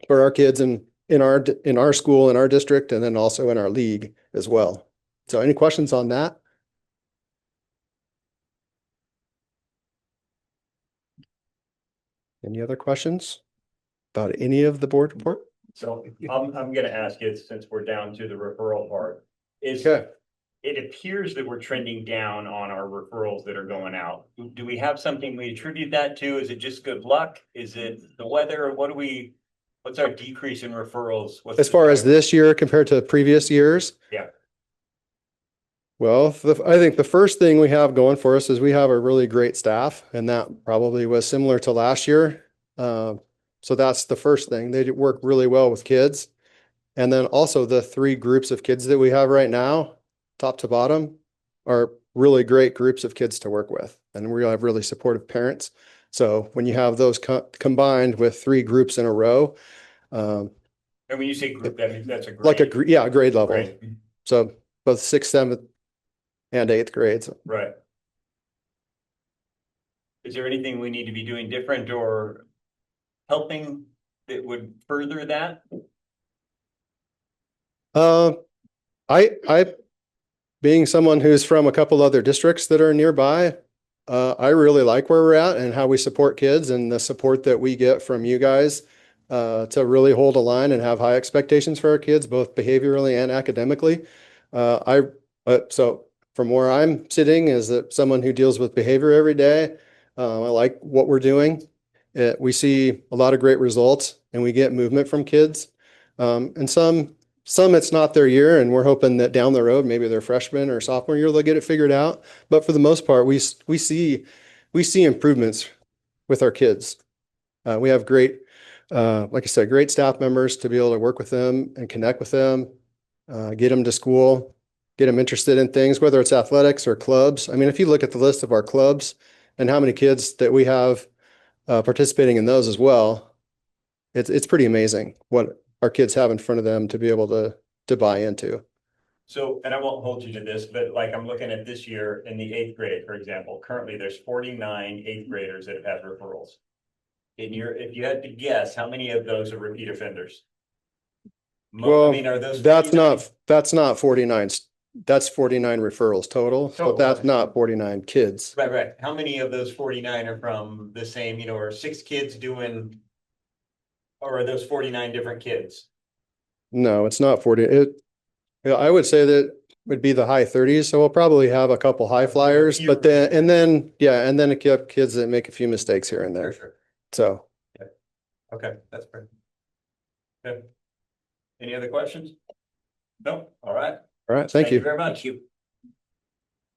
for our kids in our school, in our district, and then also in our league as well. So any questions on that? Any other questions about any of the board report? So I'm gonna ask you, since we're down to the referral part, is Okay. it appears that we're trending down on our referrals that are going out. Do we have something we attribute that to? Is it just good luck? Is it the weather? What's our decrease in referrals? What's As the far as driver? this year compared to previous years, Yeah, well, I think the first thing we have going for us is we have a really great staff, and that probably was similar to last year. So that's the first thing. They work really well with kids. And then also the 3 groups of kids that we have right now, top to bottom, are really great groups of kids to work with. And we have really supportive parents. So when you have those combined with 3 groups in a row, and when you say group, that means that's a grade. like a grade level. Right. So both 6th, 7th, and 8th grades. Right. Is there anything we need to be doing different or helping that would further that? I being someone who's from a couple other districts that are nearby, I really like where we're at and how we support kids and the support that we get from you guys to really hold a line and have high expectations for our kids, both behaviorally and academically. So from where I'm sitting as someone who deals with behavior every day, I like what we're doing. We see a lot of great results and we get movement from kids. And some it's not their year, and we're hoping that down the road, maybe their freshman or sophomore year, they'll get it figured out. But for the most part, we see improvements with our kids. We have great, like I said, great staff members to be able to work with them and connect with them, get them to school, get them interested in things, whether it's athletics or clubs. I mean, if you look at the list of our clubs and how many kids that we have participating in those as well, it's pretty amazing what our kids have in front of them to be able to buy into. So, and I won't hold you to this, but like I'm looking at this year in the 8th grade, for example, currently there's 49 8th graders that have had referrals. If you had to guess, how many of those are repeat offenders? Well, I mean, are those that's 49? not 49. That's 49 referrals total. So that's not 49 kids. Right. How many of those 49 are from the same, or 6 kids doing, or are those 49 different kids? No, it's not 40. I would say that would be the high 30s. So we'll probably have a couple high flyers, but then a couple kids that make a few mistakes here and there. Sure. So. Okay, that's great. Good. Any other questions? No? All right. All right. Thank you very much.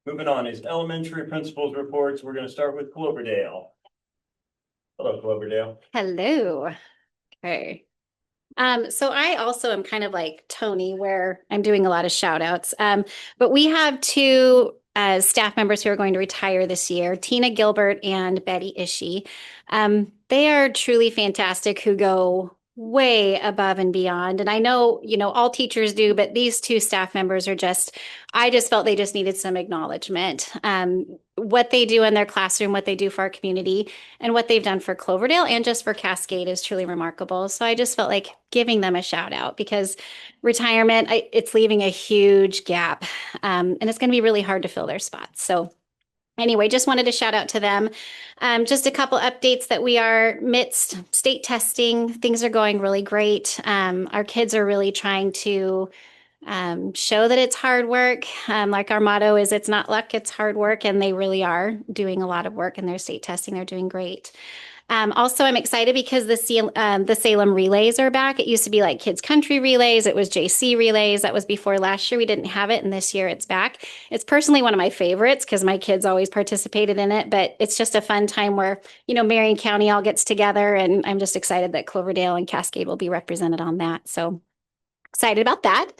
Moving on is elementary principals reports. We're going to start with Cloverdale. Hello, Cloverdale. Hello. Okay. So I also am kind of like Tony, where I'm doing a lot of shout outs. But we have 2 staff members who are going to retire this year, Tina Gilbert and Betty Ishii. They are truly fantastic, who go way above and beyond. And I know, all teachers do, but these 2 staff members are I just felt they just needed some acknowledgement. What they do in their classroom, what they do for our community, and what they've done for Cloverdale and just for Cascade is truly remarkable. So I just felt like giving them a shout out, because retirement, it's leaving a huge gap, and it's going to be really hard to fill their spots. So anyway, just wanted to shout out to them. Just a couple updates that we are midst state testing. Things are going really great. Our kids are really trying to show that it's hard work. Like our motto is, it's not luck, it's hard work. And they really are doing a lot of work in their state testing. They're doing great. Also, I'm excited because the Salem relays are back. It used to be like kids country relays. It was JC relays. That was before last year. We didn't have it. And this year it's back. It's personally one of my favorites because my kids always participated in it, but it's just a fun time where, Marion County all gets together, and I'm just excited that Cloverdale and Cascade will be represented on that. So excited about that.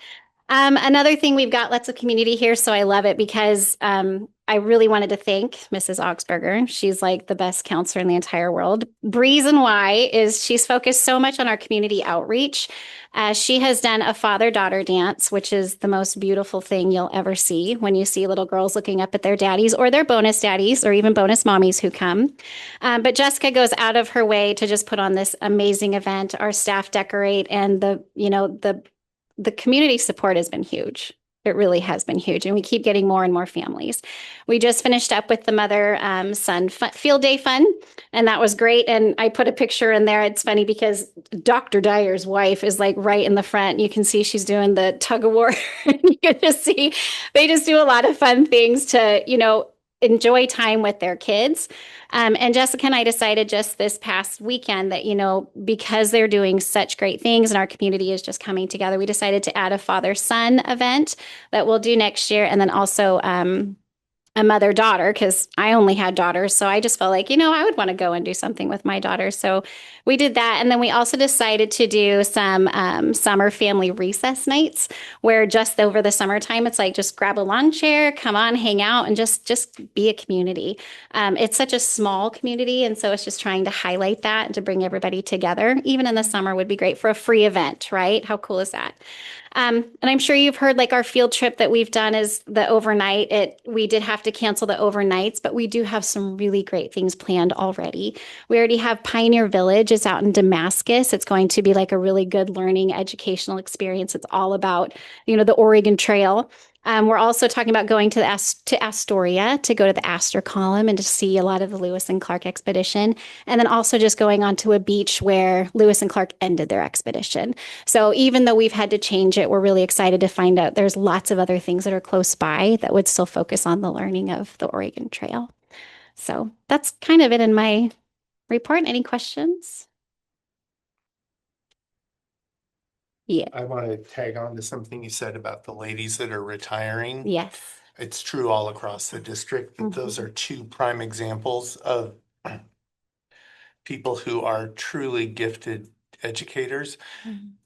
Another thing, we've got lots of community here, so I love it because I I really wanted to thank Mrs. Augsburger. She's like the best counselor in the entire world. Reason why is she's focused so much on our community outreach. She has done a father-daughter dance, which is the most beautiful thing you'll ever see when you see little girls looking up at their daddies or their bonus daddies or even bonus mommies who come. But Jessica goes out of her way to just put on this amazing event. Our staff decorate, and the community support has been huge. It really has been huge. And we keep getting more and more families. We just finished up with the mother-son field day fun, and that was great. And I put a picture in there. It's funny because Dr. Dyer's wife is like right in the front. You can see she's doing the tug of war. You can just see they just do a lot of fun things to, enjoy time with their kids. And Jessica and I decided just this past weekend that, because they're doing such great things and our community is just coming together, we decided to add a father-son event that we'll do next year. And then also a mother-daughter, because I only had daughters. So I just felt like, I would want to go and do something with my daughter. So we did that. And then we also decided to do some summer family recess nights where just over the summertime, it's like, just grab a lawn chair, come on, hang out, and just be a community. It's such a small community. And so it's just trying to highlight that and to bring everybody together. Even in the summer would be great for a free event, right? How cool is that? And I'm sure you've heard like our field trip that we've done is the overnight. We did have to cancel the overnights, but we do have some really great things planned already. We already have Pioneer Village. It's out in Damascus. It's going to be like a really good learning educational experience. It's all about, the Oregon Trail. We're also talking about going to Astoria to go to the Astor Column and to see a lot of the Lewis and Clark expedition. And then also just going onto a beach where Lewis and Clark ended their expedition. So even though we've had to change it, we're really excited to find out there's lots of other things that are close by that would still focus on the learning of the Oregon Trail. So that's kind of it in my report. Any questions? Yeah. I want to tag on to something you said about the ladies that are retiring. Yes. It's true all across the district. Those are two prime examples of people who are truly gifted educators.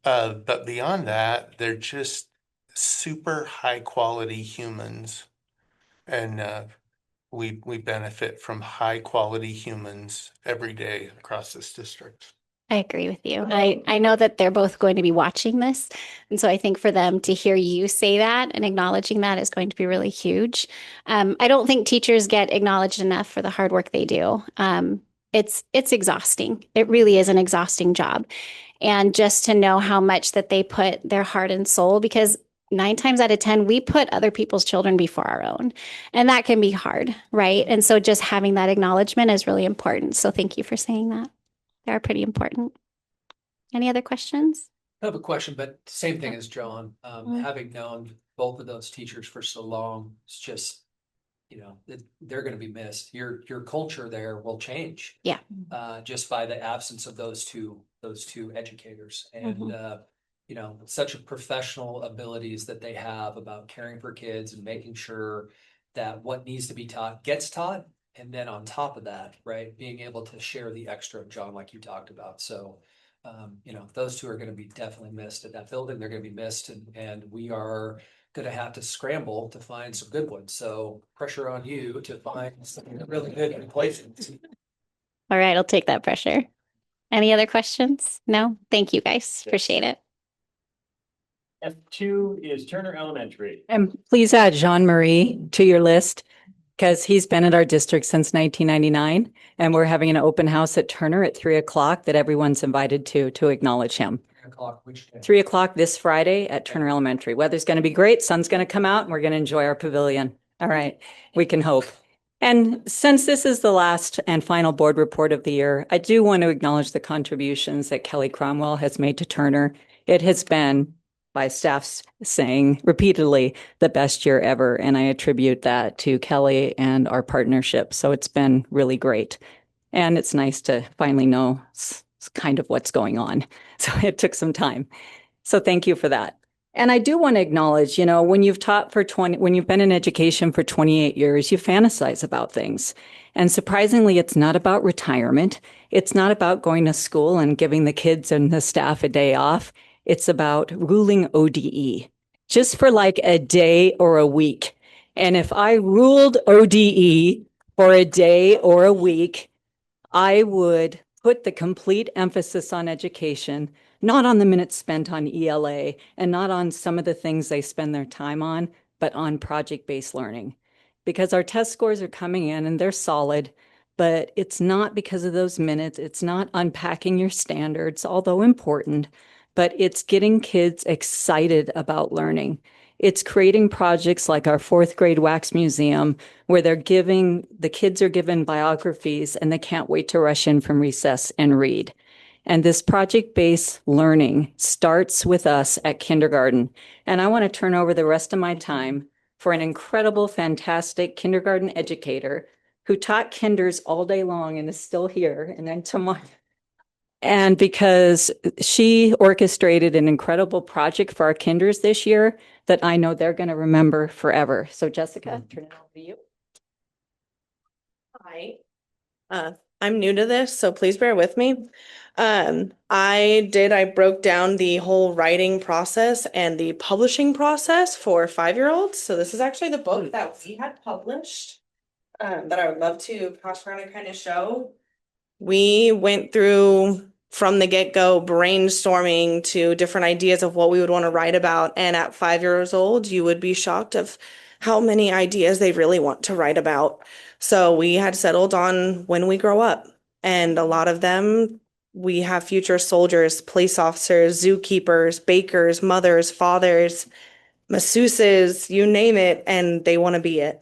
But beyond that, they're just super high quality humans. And we benefit from high quality humans every day across this district. I agree with you. I know that they're both going to be watching this. And so I think for them to hear you say that and acknowledging that is going to be really huge. I don't think teachers get acknowledged enough for the hard work they do. It's exhausting. It really is an exhausting job. And just to know how much that they put their heart and soul, because 9 times out of 10, we put other people's children before our own. And that can be hard, right? And so just having that acknowledgement is really important. So thank you for saying that. They are pretty important. Any other questions? I have a question, but same thing as John. Having known both of those teachers for so long, it's just, they're going to be missed. Your culture there will change. Yeah. Just by the absence of those two educators, and such a professional abilities that they have about caring for kids and making sure that what needs to be taught gets taught. And then on top of that, right, being able to share the extra, John, like you talked about. So, those two are going to be definitely missed at that building. They're going to be missed, and we are going to have to scramble to find some good ones. So pressure on you to find something really good in places. All right, I'll take that pressure. Any other questions? No? Thank you guys. Appreciate it. F2 is Turner Elementary. And please add Jean-Marie to your list, because he's been at our district since 1999, and we're having an open house at Turner at 3:00 that everyone's invited to acknowledge him. 3:00, which day? 3:00 this Friday at Turner Elementary. Weather's going to be great. Sun's going to come out, and we're going to enjoy our pavilion. All right, we can hope. And since this is the last and final board report of the year, I do want to acknowledge the contributions that Kelly Cromwell has made to Turner. It has been, by staff's saying repeatedly, the best year ever. And I attribute that to Kelly and our partnership. So it's been really great. And it's nice to finally know kind of what's going on. So it took some time. So thank you for that. And I do want to acknowledge, when you've taught when you've been in education for 28 years, you fantasize about things. And surprisingly, it's not about retirement. It's not about going to school and giving the kids and the staff a day off. It's about ruling ODE just for like a day or a week. And if I ruled ODE for a day or a week, I would put the complete emphasis on education, not on the minutes spent on ELA and not on some of the things they spend their time on, but on project-based learning. Because our test scores are coming in and they're solid, but it's not because of those minutes. It's not unpacking your standards, although important, but it's getting kids excited about learning. It's creating projects like our 4th grade wax museum, where the kids are given biographies and they can't wait to rush in from recess and read. And this project-based learning starts with us at kindergarten. And I want to turn over the rest of my time for an incredible, fantastic kindergarten educator who taught kinders all day long and is still here. And then tomorrow, and because she orchestrated an incredible project for our kinders this year that I know they're going to remember forever. So Jessica, turn it over to you. Hi. I'm new to this, so please bear with me. I broke down the whole writing process and the publishing process for 5-year-olds. So this is actually the book that we had published that I would love to pass around and kind of show. We went through from the get-go brainstorming to different ideas of what we would want to write about. And at 5 years old, you would be shocked of how many ideas they really want to write about. So we had settled on when we grow up. And a lot of them, we have future soldiers, police officers, zookeepers, bakers, mothers, fathers, masseuses, you name it, and they want to be it.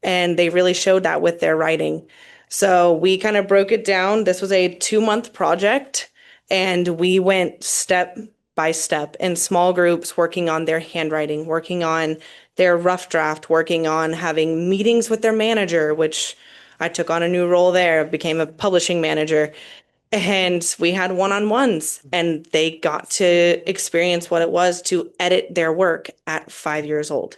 And they really showed that with their writing. So we kind of broke it down. This was a 2-month project, and we went step by step in small groups, working on their handwriting, working on their rough draft, working on having meetings with their manager, which I took on a new role there, became a publishing manager. And we had one-on-ones, and they got to experience what it was to edit their work at 5 years old.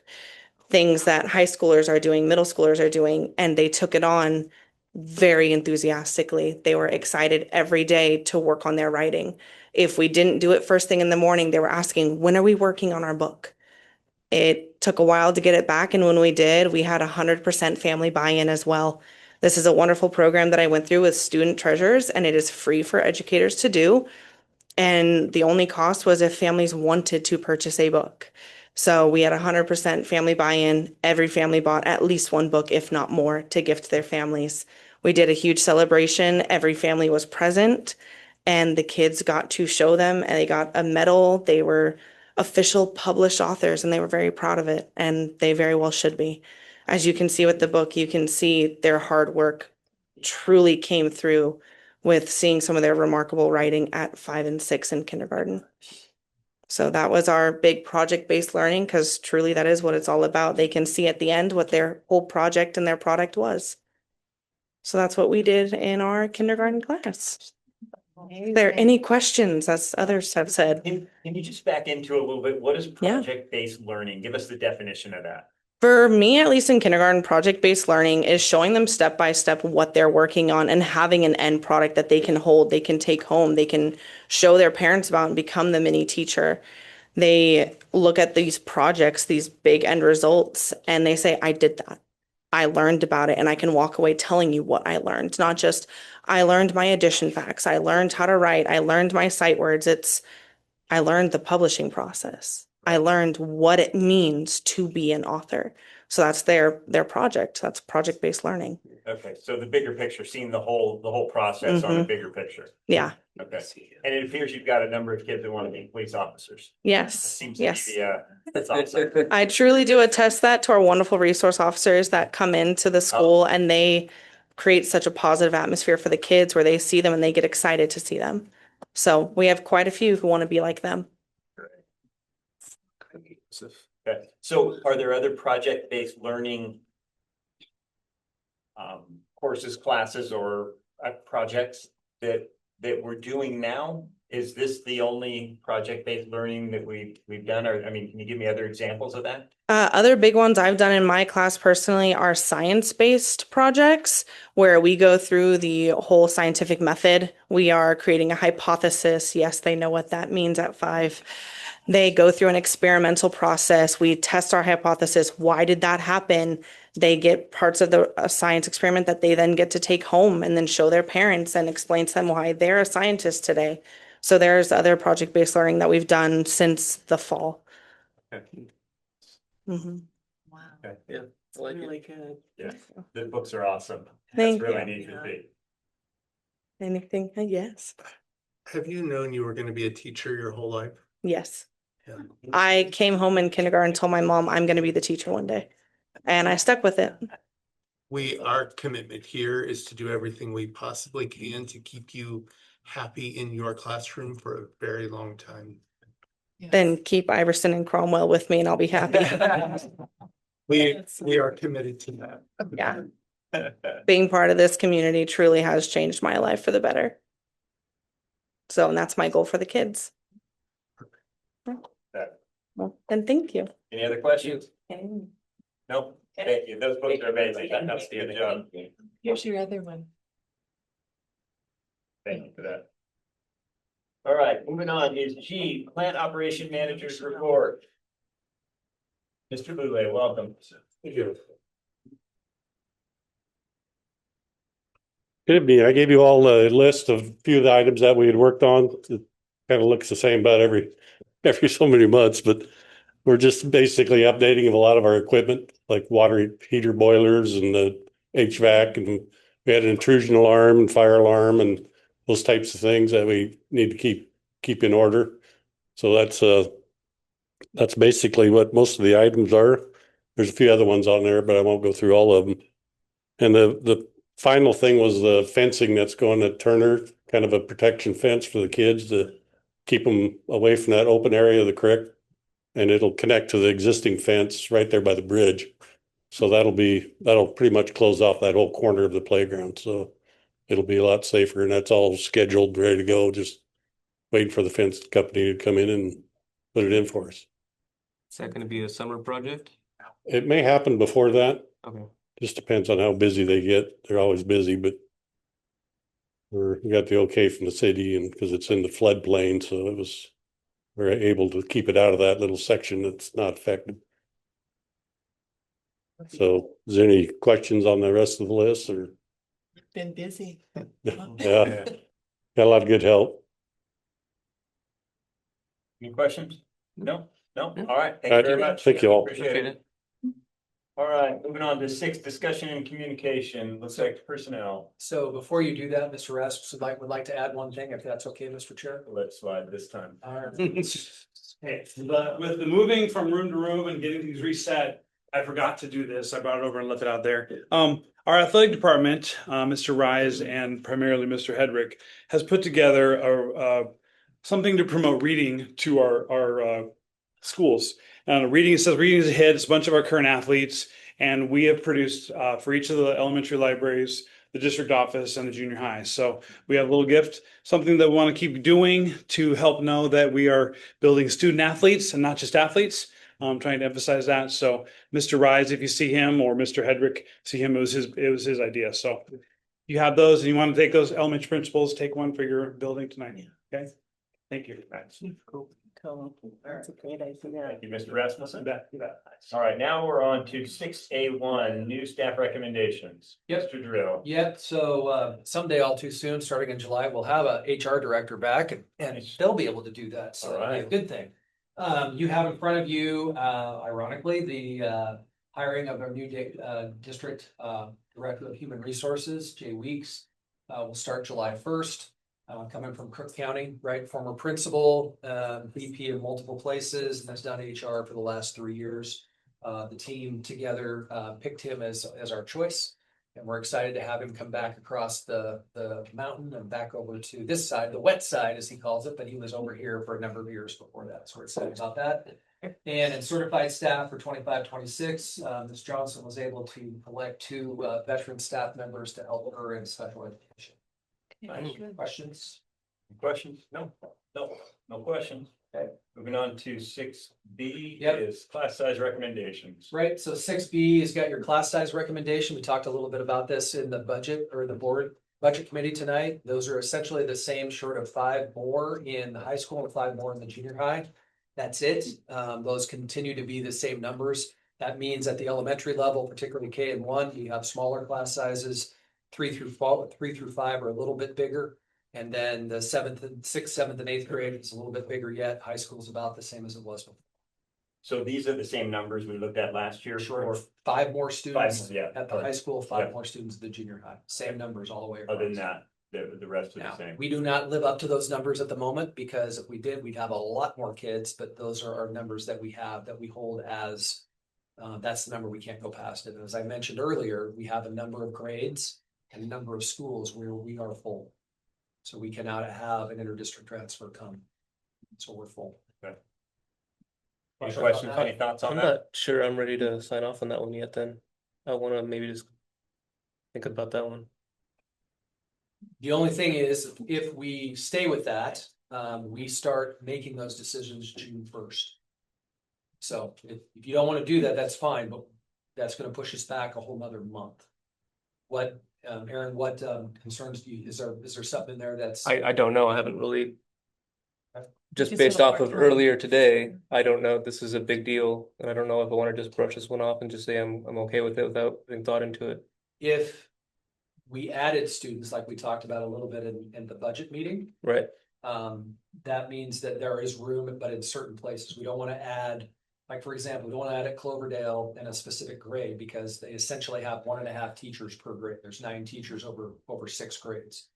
Things that high schoolers are doing, middle schoolers are doing, and they took it on very enthusiastically. They were excited every day to work on their writing. If we didn't do it first thing in the morning, they were asking, when are we working on our book? It took a while to get it back, and when we did, we had 100% family buy-in as well. This is a wonderful program that I went through with student treasures, and it is free for educators to do. And the only cost was if families wanted to purchase a book. So we had 100% family buy-in. Every family bought at least one book, if not more, to gift their families. We did a huge celebration. Every family was present, and the kids got to show them, and they got a medal. They were official published authors, and they were very proud of it, and they very well should be. As you can see with the book, you can see their hard work truly came through with seeing some of their remarkable writing at 5 and 6 in kindergarten. So that was our big project-based learning, because truly that is what it's all about. They can see at the end what their whole project and their product was. So that's what we did in our kindergarten class. Are there any questions, as others have said? Can you just back into a little bit? What is project-based learning? Give us the definition of that. For me, at least in kindergarten, project-based learning is showing them step by step what they're working on and having an end product that they can hold, they can take home, they can show their parents about and become the mini teacher. They look at these projects, these big end results, and they say, I did that. I learned about it, and I can walk away telling you what I learned. It's not just, I learned my addition facts, I learned how to write, I learned my sight words. It's, I learned the publishing process. I learned what it means to be an author. So that's their project. That's project-based learning. Okay, so the bigger picture, seeing the whole process on a bigger picture. Yeah. Okay, and it appears you've got a number of kids that want to be police officers. Yes. Seems to Yes. be that's awesome. I truly do attest that to our wonderful resource officers that come into the school, and they create such a positive atmosphere for the kids where they see them and they get excited to see them. So we have quite a few who want to be like them. Okay. So are there other project-based learning courses, classes, or projects that we're doing now? Is this the only project-based learning that we've done? Or, I mean, can you give me other examples of that? Other big ones I've done in my class personally are science-based projects where we go through the whole scientific method. We are creating a hypothesis. Yes, they know what that means at 5. They go through an experimental process. We test our hypothesis. Why did that happen? They get parts of the science experiment that they then get to take home and then show their parents and explain to them why they're a scientist today. So there's other project-based learning that we've done since the fall. Mhm. Wow. Okay. Yeah. It's really good. Yeah, the books are awesome. Thank That's really you. neat to see. Anything? Yes. Have you known you were going to be a teacher your whole life? Yes. Yeah. I came home in kindergarten and told my mom I'm going to be the teacher one day. And I stuck with it. Our commitment here is to do everything we possibly can to keep you happy in your classroom for a very long time. Then keep Iverson and Cromwell with me and I'll be happy. We are committed to that. Yeah. Being part of this community truly has changed my life for the better. So, and that's my goal for the kids. Well, then thank you. Any other questions? Nope. Thank you. Those books are amazing. That helps do the job. Here's your other one. Thank you for that. All right, moving on is G, Plant Operation Manager's Report. Mr. Boulay, welcome. Thank you. Good evening. I gave you all a list of a few of the items that we had worked on. It kind of looks the same about every so many months, but we're just basically updating of a lot of our equipment, like water heater boilers and the HVAC, and we had an intrusion alarm and fire alarm and those types of things that we need to keep in order. So that's basically what most of the items are. There's a few other ones on there, but I won't go through all of them. And the final thing was the fencing that's going to Turner, kind of a protection fence for the kids to keep them away from that open area of the creek. And it'll connect to the existing fence right there by the bridge. So that'll pretty much close off that whole corner of the playground. So it'll be a lot safer, and that's all scheduled, ready to go. Just waiting for the fence company to come in and put it in for us. Is that going to be a summer project? It may happen before that. Okay. Just depends on how busy they get. They're always busy, but we got the okay from the city, and because it's in the floodplain, so we're able to keep it out of that little section that's not affected. So is there any questions on the rest of the list, or? Been busy. Yeah, got a lot of good help. Any questions? No? No? All right. Thank All you right. very much. Thank you all. Appreciate it. All right, moving on to 6, discussion and communication. Looks like personnel. So before you do that, Mr. Rasmus would like to add one thing, if that's okay, Mr. Chair. Let's slide this time. All right. Hey, with the moving from room to room and getting things reset, I forgot to do this. I brought it over and left it out there. Our athletic department, Mr. Rise and primarily Mr. Hedrick, has put together something to promote reading to our schools. Reading, it says reading is a hit. It's a bunch of our current athletes, and we have produced for each of the elementary libraries, the district office, and the junior high. So we have a little gift, something that we want to keep doing to help know that we are building student athletes and not just athletes. I'm trying to emphasize that. So Mr. Rise, if you see him, or Mr. Hedrick, see him, it was his idea. So you have those, and you want to take those elementary principals, take one for your building tonight. Okay, thank you. Cool. That's a great idea. Thank you, Mr. Rasmussen. All right, now we're on to 6A1, new staff recommendations. Yep. Mr. Drill. Yep, so someday, all too soon, starting in July, we'll have a HR director back, and they'll be able to do that, so that'll be a good thing. You have in front of you, ironically, the hiring of our new district director of human resources, Jay Weeks, will start July 1st. Coming from Cook County, right? Former principal, VP in multiple places, and has done HR for the last 3 years. The team together picked him as our choice, and we're excited to have him come back across the mountain and back over to this side, the wet side, as he calls it, but he was over here for a number of years before that, so we're excited about that. And in certified staff for 25-26, Ms. Johnson was able to elect 2 veteran staff members to help her in special education. Questions? Questions? No questions. Okay, moving on to 6B Yep. is class size recommendations. Right, so 6B has got your class size recommendation. We talked a little bit about this in the budget or the board budget committee tonight. Those are essentially the same, short of 5 more in the high school and 5 more in the junior high. That's it. Those continue to be the same numbers. That means at the elementary level, particularly K and 1, we have smaller class sizes. 3 through 5 are a little bit bigger. And then the 6th, 7th, and 8th grade is a little bit bigger yet. High school is about the same as it was before. So these are the same numbers we looked at last year? Sure. 5 more students yeah. at the high school, 5 more students at the junior high. Same numbers all the way across. Other than that, the rest are Now, the same. we do not live up to those numbers at the moment, because if we did, we'd have a lot more kids, but those are our numbers that we have, that we hold as, that's the number we can't go past. And as I mentioned earlier, we have a number of grades and a number of schools where we are full. So we cannot have an inter-district transfer come. So we're full. Okay. Any questions, any thoughts on I'm that? not sure I'm ready to sign off on that one yet then. I wanna maybe just think about that one. The only thing is, if we stay with that, we start making those decisions June 1st. So if you don't want to do that, that's fine, but that's going to push us back a whole nother month. What, Aaron, what concerns do you, is there something in there that's? I don't know. I haven't really, just Just based a off hard of time. earlier today, I don't know if this is a big deal. And I don't know if I want to just brush this one off and just say I'm okay with it without putting thought into it. If we added students like we talked about a little bit in the budget meeting, Right. that means that there is room, but in certain places, we don't want to add, like, for example, we don't want to add at Cloverdale in a specific grade, because they essentially have 1.5 teachers per grade. There's 9 teachers over 6 grades.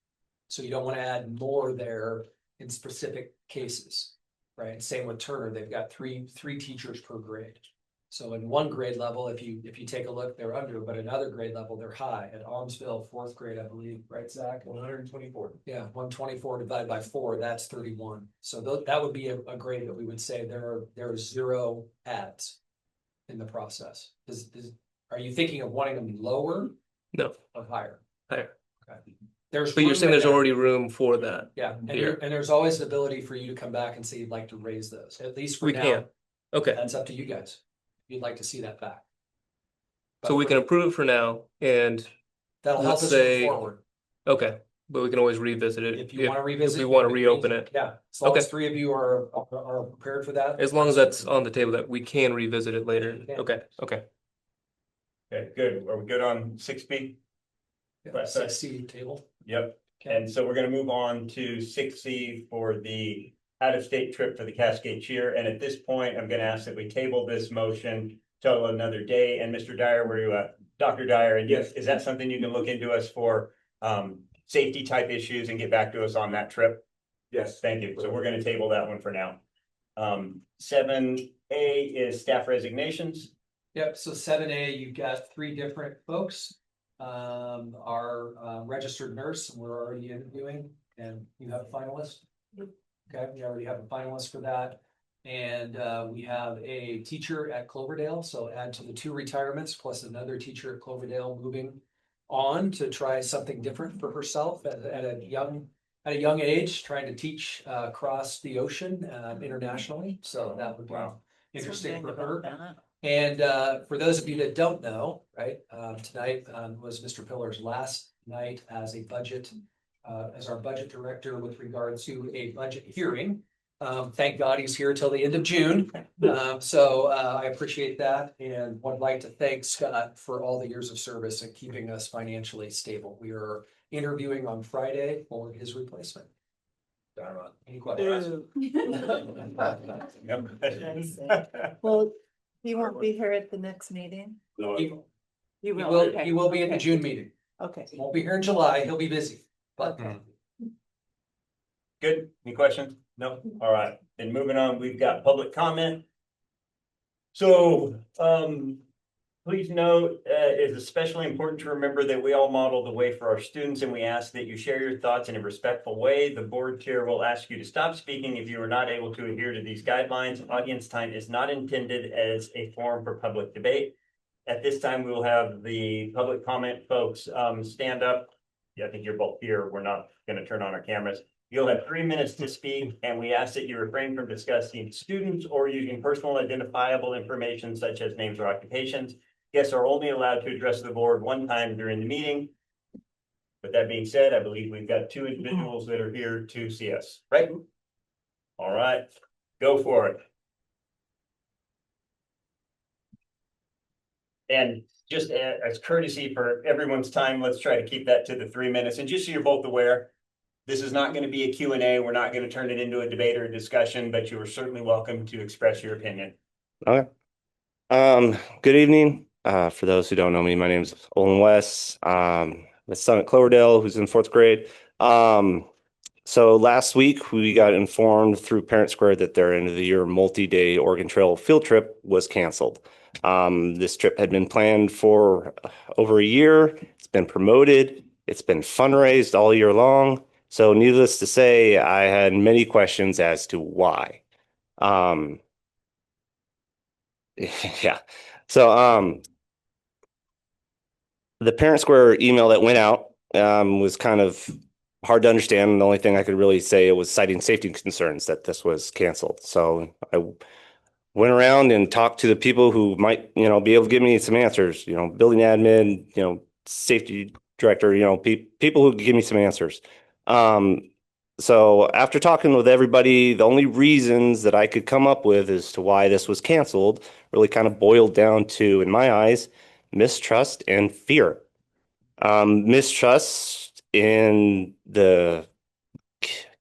So you don't want to add more there in specific cases, right? Same with Turner, they've got three teachers per grade. So in one grade level, if you take a look, they're under, but in other grade level, they're high. At Almsville, 4th grade, I believe, right, Zach? 124. Yeah, 124 divided by 4, that's 31. So that would be a grade that we would say there are 0 ads in the process. Are you thinking of wanting them lower? No. Or higher? Higher. Okay. But you're room saying in there's there. already room for that. Yeah, and here. there's always the ability for you to come back and say you'd like to raise those, at least for We now. can. Okay. That's up to you guys. You'd like to see that back. So we can approve it for now and That'll help let's us move say, forward. okay, but we can always revisit it. If you want to revisit. If we want to you can reopen revisit. it. Yeah, as long Okay. as 3 of you are prepared for that. As long as that's on the table that we can revisit it later. Yeah. Okay, okay. Okay, good. Are we good on 6B? Yeah, 6C table. Yep. And so we're gonna move on to 6C for the out-of-state trip for the Cascade cheer. And at this point, I'm gonna ask that we table this motion till another day. And Mr. Dyer, were you Dr. Dyer? And yes, is that something you can look into us for safety type issues and get back to us on that trip? Yes. Thank you. So we're gonna table that one for now. 7A is staff resignations. Yep, so 7A, you've got 3 different folks. Our registered nurse, we're already interviewing, and you have a finalist. Okay, we already have a finalist for that. And we have a teacher at Cloverdale, so add to the 2 retirements, plus another teacher at Cloverdale moving on to try something different for herself at a young age, trying to teach across the ocean internationally. So that would be interesting for her. And for those of you that don't know, right, tonight was Mr. Pillar's last night as as our budget director with regard to a budget hearing. Thank God he's here till the end of June. So I appreciate that, and would like to thank Scott for all the years of service and keeping us financially stable. We are interviewing on Friday for his replacement. Any questions? Well, he won't be here at the next meeting. He You will. will, Okay, he will be at the okay. June meeting. Okay. He won't be here in July, he'll be busy, but Good. Any questions? No? All right. Then moving on, we've got public comment. So, please note, it's especially important to remember that we all model the way for our students, and we ask that you share your thoughts in a respectful way. The board chair will ask you to stop speaking if you are not able to adhere to these guidelines. Audience time is not intended as a forum for public debate. At this time, we will have the public comment folks stand up. Yeah, I think you're both here. We're not going to turn on our cameras. You'll have 3 minutes to speak, and we ask that you refrain from discussing students or using personal identifiable information such as names or occupations. Guests are only allowed to address the board 1 time during the meeting. With that being said, I believe we've got 2 individuals that are here to see us, right? All right, go for it. And just as courtesy for everyone's time, let's try to keep that to the 3 minutes. And just so you're both aware, this is not going to be a Q&A. We're not going to turn it into a debate or a discussion, but you are certainly welcome to express your opinion. Okay. Good evening. For those who don't know me, my name is Olin West. The son at Cloverdale, who's in 4th grade. So last week we got informed through Parent Square that their end of the year multi-day Oregon Trail field trip was canceled. This trip had been planned for over a year. It's been promoted. It's been fundraised all year long. So needless to say, I had many questions as to why. Yeah. So the Parent Square email that went out was kind of hard to understand. The only thing I could really say was citing safety concerns that this was canceled. So I went around and talked to the people who might, be able to give me some answers, building admin, safety director, people who could give me some answers. So after talking with everybody, the only reasons that I could come up with as to why this was canceled really kind of boiled down to, in my eyes, mistrust and fear. Mistrust in the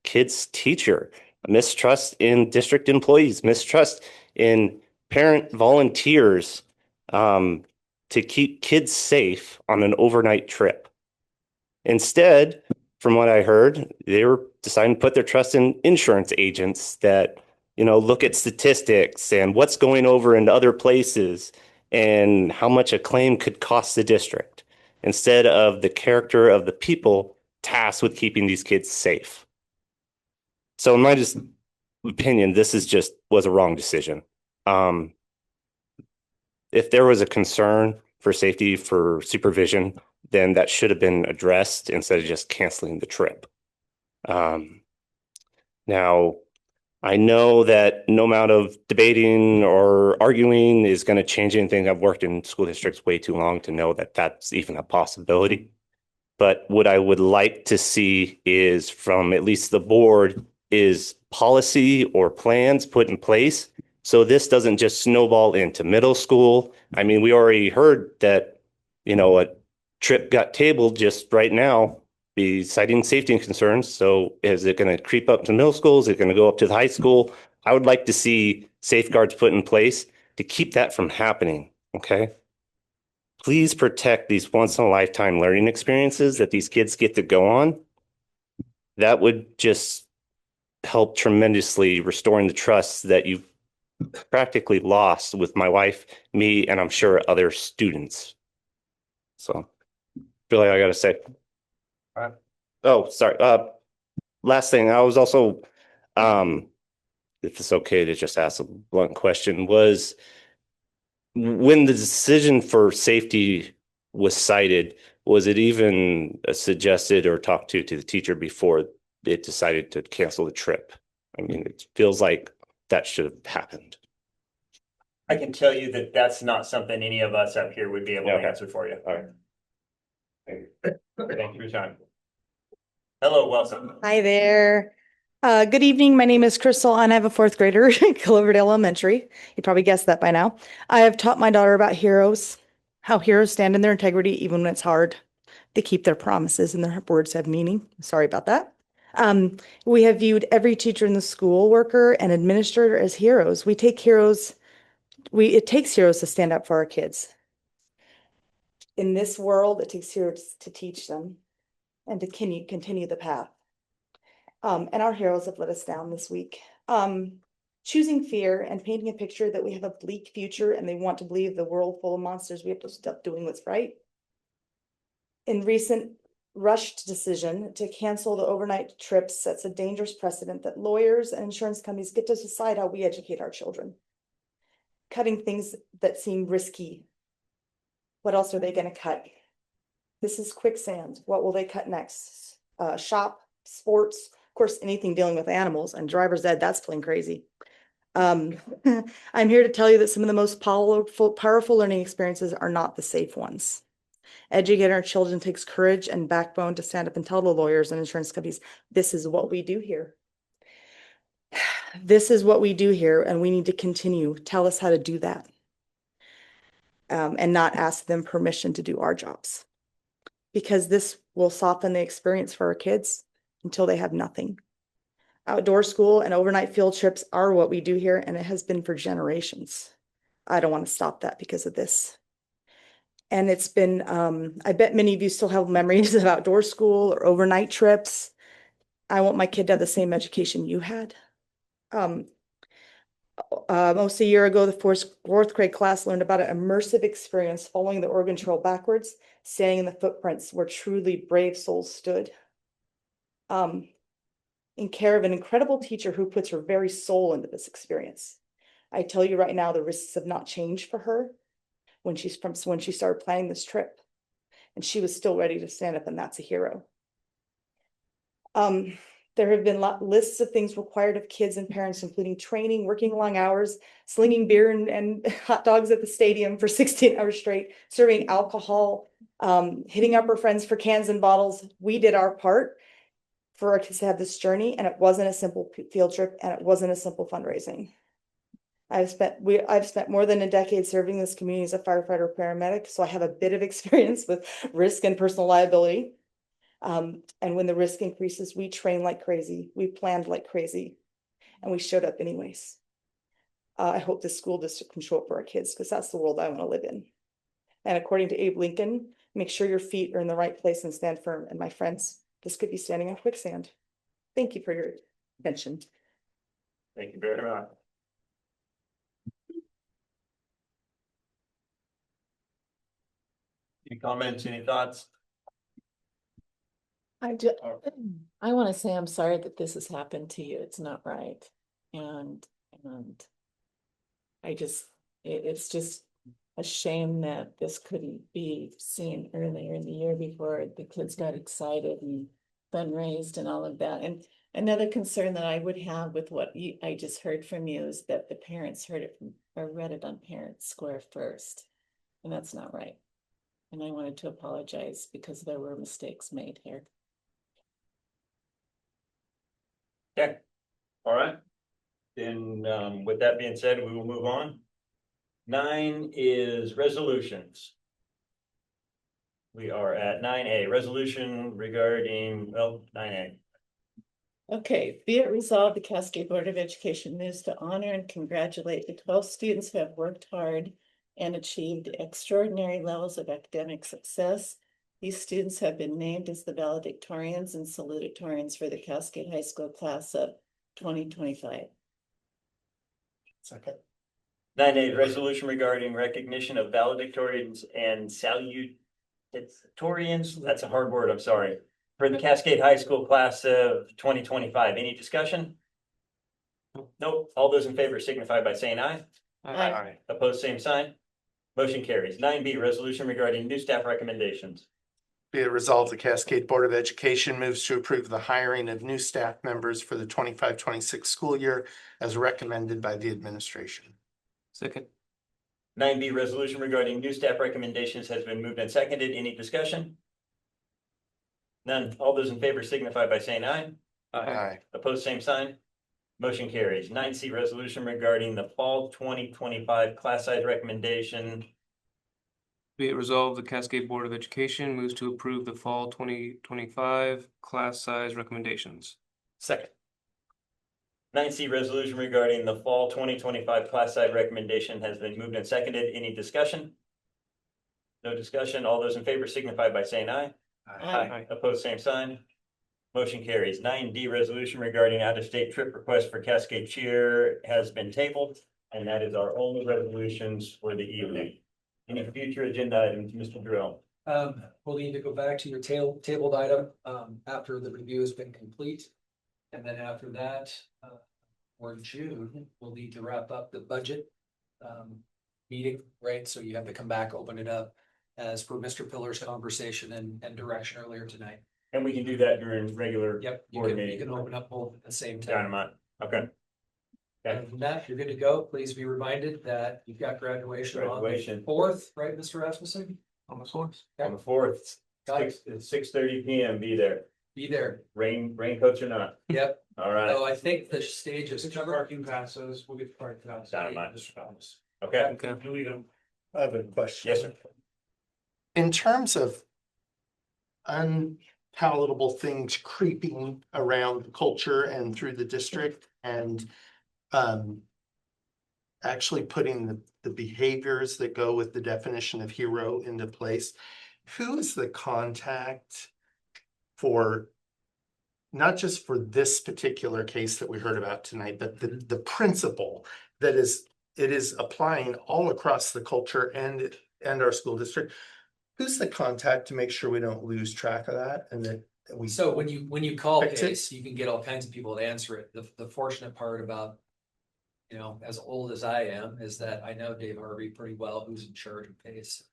kid's teacher, mistrust in district employees, mistrust in parent volunteers to keep kids safe on an overnight trip. Instead, from what I heard, they were deciding to put their trust in insurance agents that, look at statistics and what's going over in other places and how much a claim could cost the district, instead of the character of the people tasked with keeping these kids safe. So in my opinion, this was a wrong decision. If there was a concern for safety, for supervision, then that should have been addressed instead of just canceling the trip. Now, I know that no amount of debating or arguing is going to change anything. I've worked in school districts way too long to know that that's even a possibility. But what I would like to see is, from at least the board, is policy or plans put in place so this doesn't just snowball into middle school. I mean, we already heard that, a trip got tabled just right now, be citing safety concerns. So is it going to creep up to middle school? Is it going to go up to the high school? I would like to see safeguards put in place to keep that from happening. Okay. Please protect these once in a lifetime learning experiences that these kids get to go on. That would just help tremendously restoring the trust that you've practically lost with my wife, me, and I'm sure other students. So really, I got to say. All right. Oh, sorry. Last thing, I was also, if it's okay to just ask a blunt question, was when the decision for safety was cited, was it even suggested or talked to the teacher before it decided to cancel the trip? I mean, it feels like that should have happened. I can tell you that that's not something any of us up here would be able to answer for you. All right. Thank you. Thank you for your time. Hello, welcome. Hi there. Good evening. My name is Crystal and I have a 4th grader at Cloverdale Elementary. You probably guessed that by now. I have taught my daughter about heroes, how heroes stand in their integrity even when it's hard. They keep their promises and their words have meaning. Sorry about that. We have viewed every teacher in the school, worker, and administrator as heroes. It takes heroes to stand up for our kids. In this world, it takes heroes to teach them and to continue the path. And our heroes have let us down this week. Choosing fear and painting a picture that we have a bleak future and they want to believe the world full of monsters, we have to stop doing what's right. In recent rushed decision to cancel the overnight trips sets a dangerous precedent that lawyers and insurance companies get to decide how we educate our children. Cutting things that seem risky. What else are they going to cut? This is quicksand. What will they cut next? Shop, sports, of course, anything dealing with animals, and driver's ed, that's plain crazy. I'm here to tell you that some of the most powerful learning experiences are not the safe ones. Educating our children takes courage and backbone to stand up and tell the lawyers and insurance companies, this is what we do here. This is what we do here, and we need to continue. Tell us how to do that. and not ask them permission to do our jobs. Because this will soften the experience for our kids until they have nothing. Outdoor school and overnight field trips are what we do here, and it has been for generations. I don't want to stop that because of this. And it's been, I bet many of you still have memories of outdoor school or overnight trips. I want my kid to have the same education you had. Almost a year ago, the fourth grade class learned about an immersive experience following the Oregon Trail backwards, standing in the footprints where truly brave souls stood. In care of an incredible teacher who puts her very soul into this experience. I tell you right now, the risks have not changed for her when she started planning this trip, and she was still ready to stand up, and that's a hero. There have been lists of things required of kids and parents, including training, working long hours, slinging beer and hot dogs at the stadium for 16 hours straight, serving alcohol, hitting up our friends for cans and bottles. We did our part for our kids to have this journey, and it wasn't a simple field trip, and it wasn't a simple fundraising. I've spent more than a decade serving this community as a firefighter paramedic, so I have a bit of experience with risk and personal liability. And when the risk increases, we train like crazy, we planned like crazy, and we showed up anyways. I hope this school district can show up for our kids, because that's the world I want to live in. And according to Abe Lincoln, make sure your feet are in the right place and stand firm. And my friends, this could be standing on quicksand. Thank you for your attention. Thank you very much. Any comments, any thoughts? I want to say I'm sorry that this has happened to you. It's not right. And it's just a shame that this couldn't be seen earlier in the year before the kids got excited and fundraised and all of that. And another concern that I would have with what I just heard from you is that the parents heard it or read it on Parent Square first. And that's not right. And I wanted to apologize because there were mistakes made here. Okay, all right. Then with that being said, we will move on. 9 is resolutions. We are at 9A, resolution regarding, 9A. Okay, be it resolved, the Cascade Board of Education moves to honor and congratulate the 12 students who have worked hard and achieved extraordinary levels of academic success. These students have been named as the valedictorians and salutatorians for the Cascade High School class of 2025. Second. 9A, resolution regarding recognition of valedictorians and salutatorians. That's a hard word, I'm sorry. For the Cascade High School class of 2025. Any discussion? Nope. All those in favor signify by saying aye. Aye. Opposed, same sign. Motion carries. 9B, resolution regarding new staff recommendations. Be it resolved, the Cascade Board of Education moves to approve the hiring of new staff members for the 25-26 school year as recommended by the administration. Second. 9B, resolution regarding new staff recommendations has been moved and seconded. Any discussion? None. All those in favor signify by saying aye. Aye. Opposed, same sign. Motion carries. 9C, resolution regarding the fall 2025 class size recommendation. Be it resolved, the Cascade Board of Education moves to approve the fall 2025 class size recommendations. Second. 9C, resolution regarding the fall 2025 class size recommendation has been moved and seconded. Any discussion? No discussion. All those in favor signify by saying aye. Aye. Opposed, same sign. Motion carries. 9D, resolution regarding out-of-state trip request for Cascade Cheer has been tabled, and that is our only resolutions for the evening. Any future agenda items, Mr. Drill? We'll need to go back to your tabled item after the review has been complete. And then after that, or June, we'll need to wrap up the budget meeting, right? So you have to come back, open it up as per Mr. Pillar's conversation and direction earlier tonight. And we can do that during regular board meeting. You can open up both at the same time. Dynamite. Okay. Other than that, you're good to go. Please be reminded that you've got graduation on the 4th, right, Mr. Rasmussen? On the 4th. On the 4th, Got it. 6:30 p.m. Be there. Be there. Raincoats or not. Yep. All right. So I think the stage is covered. Parking passes, we'll get the parking passes. Dynamite. Okay. Okay. I have a question. Yes, sir. In terms of unpalatable things creeping around the culture and through the district and actually putting the behaviors that go with the definition of hero into place, who is the contact for not just for this particular case that we heard about tonight, but the principle that it is applying all across the culture and our school district? Who's the contact to make sure we don't lose track of that and that we? So when you call fix it? PACE, you can get all kinds of people to answer it. The fortunate part about, you know, as old as I am, is that I know Dave Harvey pretty well, who's in charge of PACE.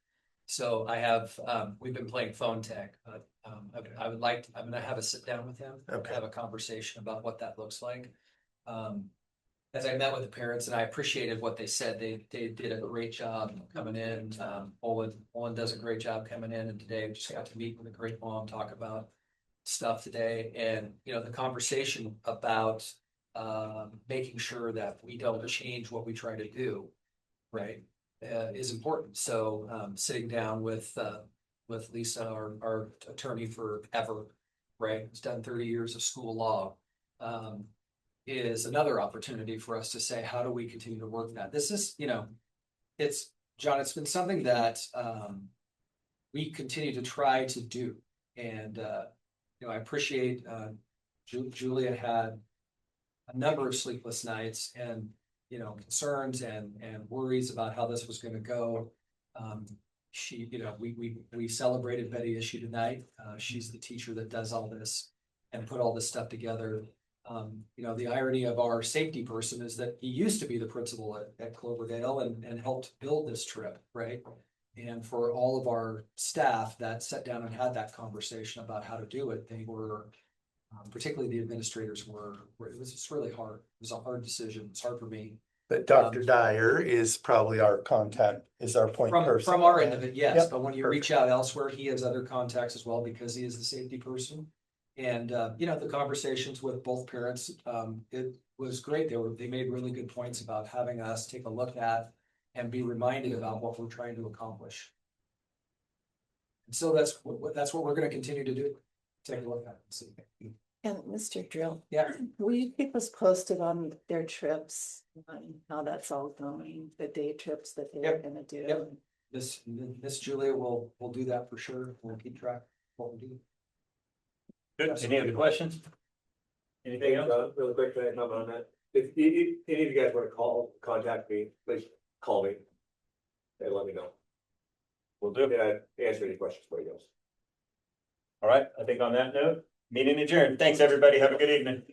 So I have, we've been playing phone tag, but I'm gonna have a sit down with him. Okay. Have a conversation about what that looks like. As I met with the parents, and I appreciated what they said, they did a great job coming in. Olin does a great job coming in, and today we just got to meet with a great mom, talk about stuff today. And, you know, the conversation about making sure that we don't change what we try to do, right, is important. So sitting down with Lisa, our attorney forever, right, who's done 30 years of school law, is another opportunity for us to say, how do we continue to work that? This is, you know, it's, John, it's been something that we continue to try to do. And, you know, I appreciate Julia had a number of sleepless nights and, you know, concerns and worries about how this was going to go. She, you know, we celebrated Betty issue tonight. She's the teacher that does all this and put all this stuff together. You know, the irony of our safety person is that he used to be the principal at Cloverdale and helped build this trip, right? And for all of our staff that sat down and had that conversation about how to do it, they were, particularly the administrators it was just really hard. It was a hard decision. It's hard for me. But Dr. Dyer is probably our contact, is our point person. From our end of it, yes. Yep, But when you reach out elsewhere, he has other contacts as well because he is the safety person. And, you know, the conversations with both parents, it was great. They made really good points about having us take a look at and be reminded about what we're trying to accomplish. And so that's what we're going to continue to do. Take a look at it and see. And Mr. Drill. Yeah. Will you keep us posted on their trips, on how that's all going, the day trips that they're gonna do? Yep. Miss Julia will do that for sure. We'll keep track of what we do. Good. Any other questions? Anything else? Really quick, can I comment on that? If any of you guys want to contact me, please call me and let me know. We'll do. Answer any questions for you guys. All right. I think on that note, meeting adjourned. Thanks, everybody. Have a good evening.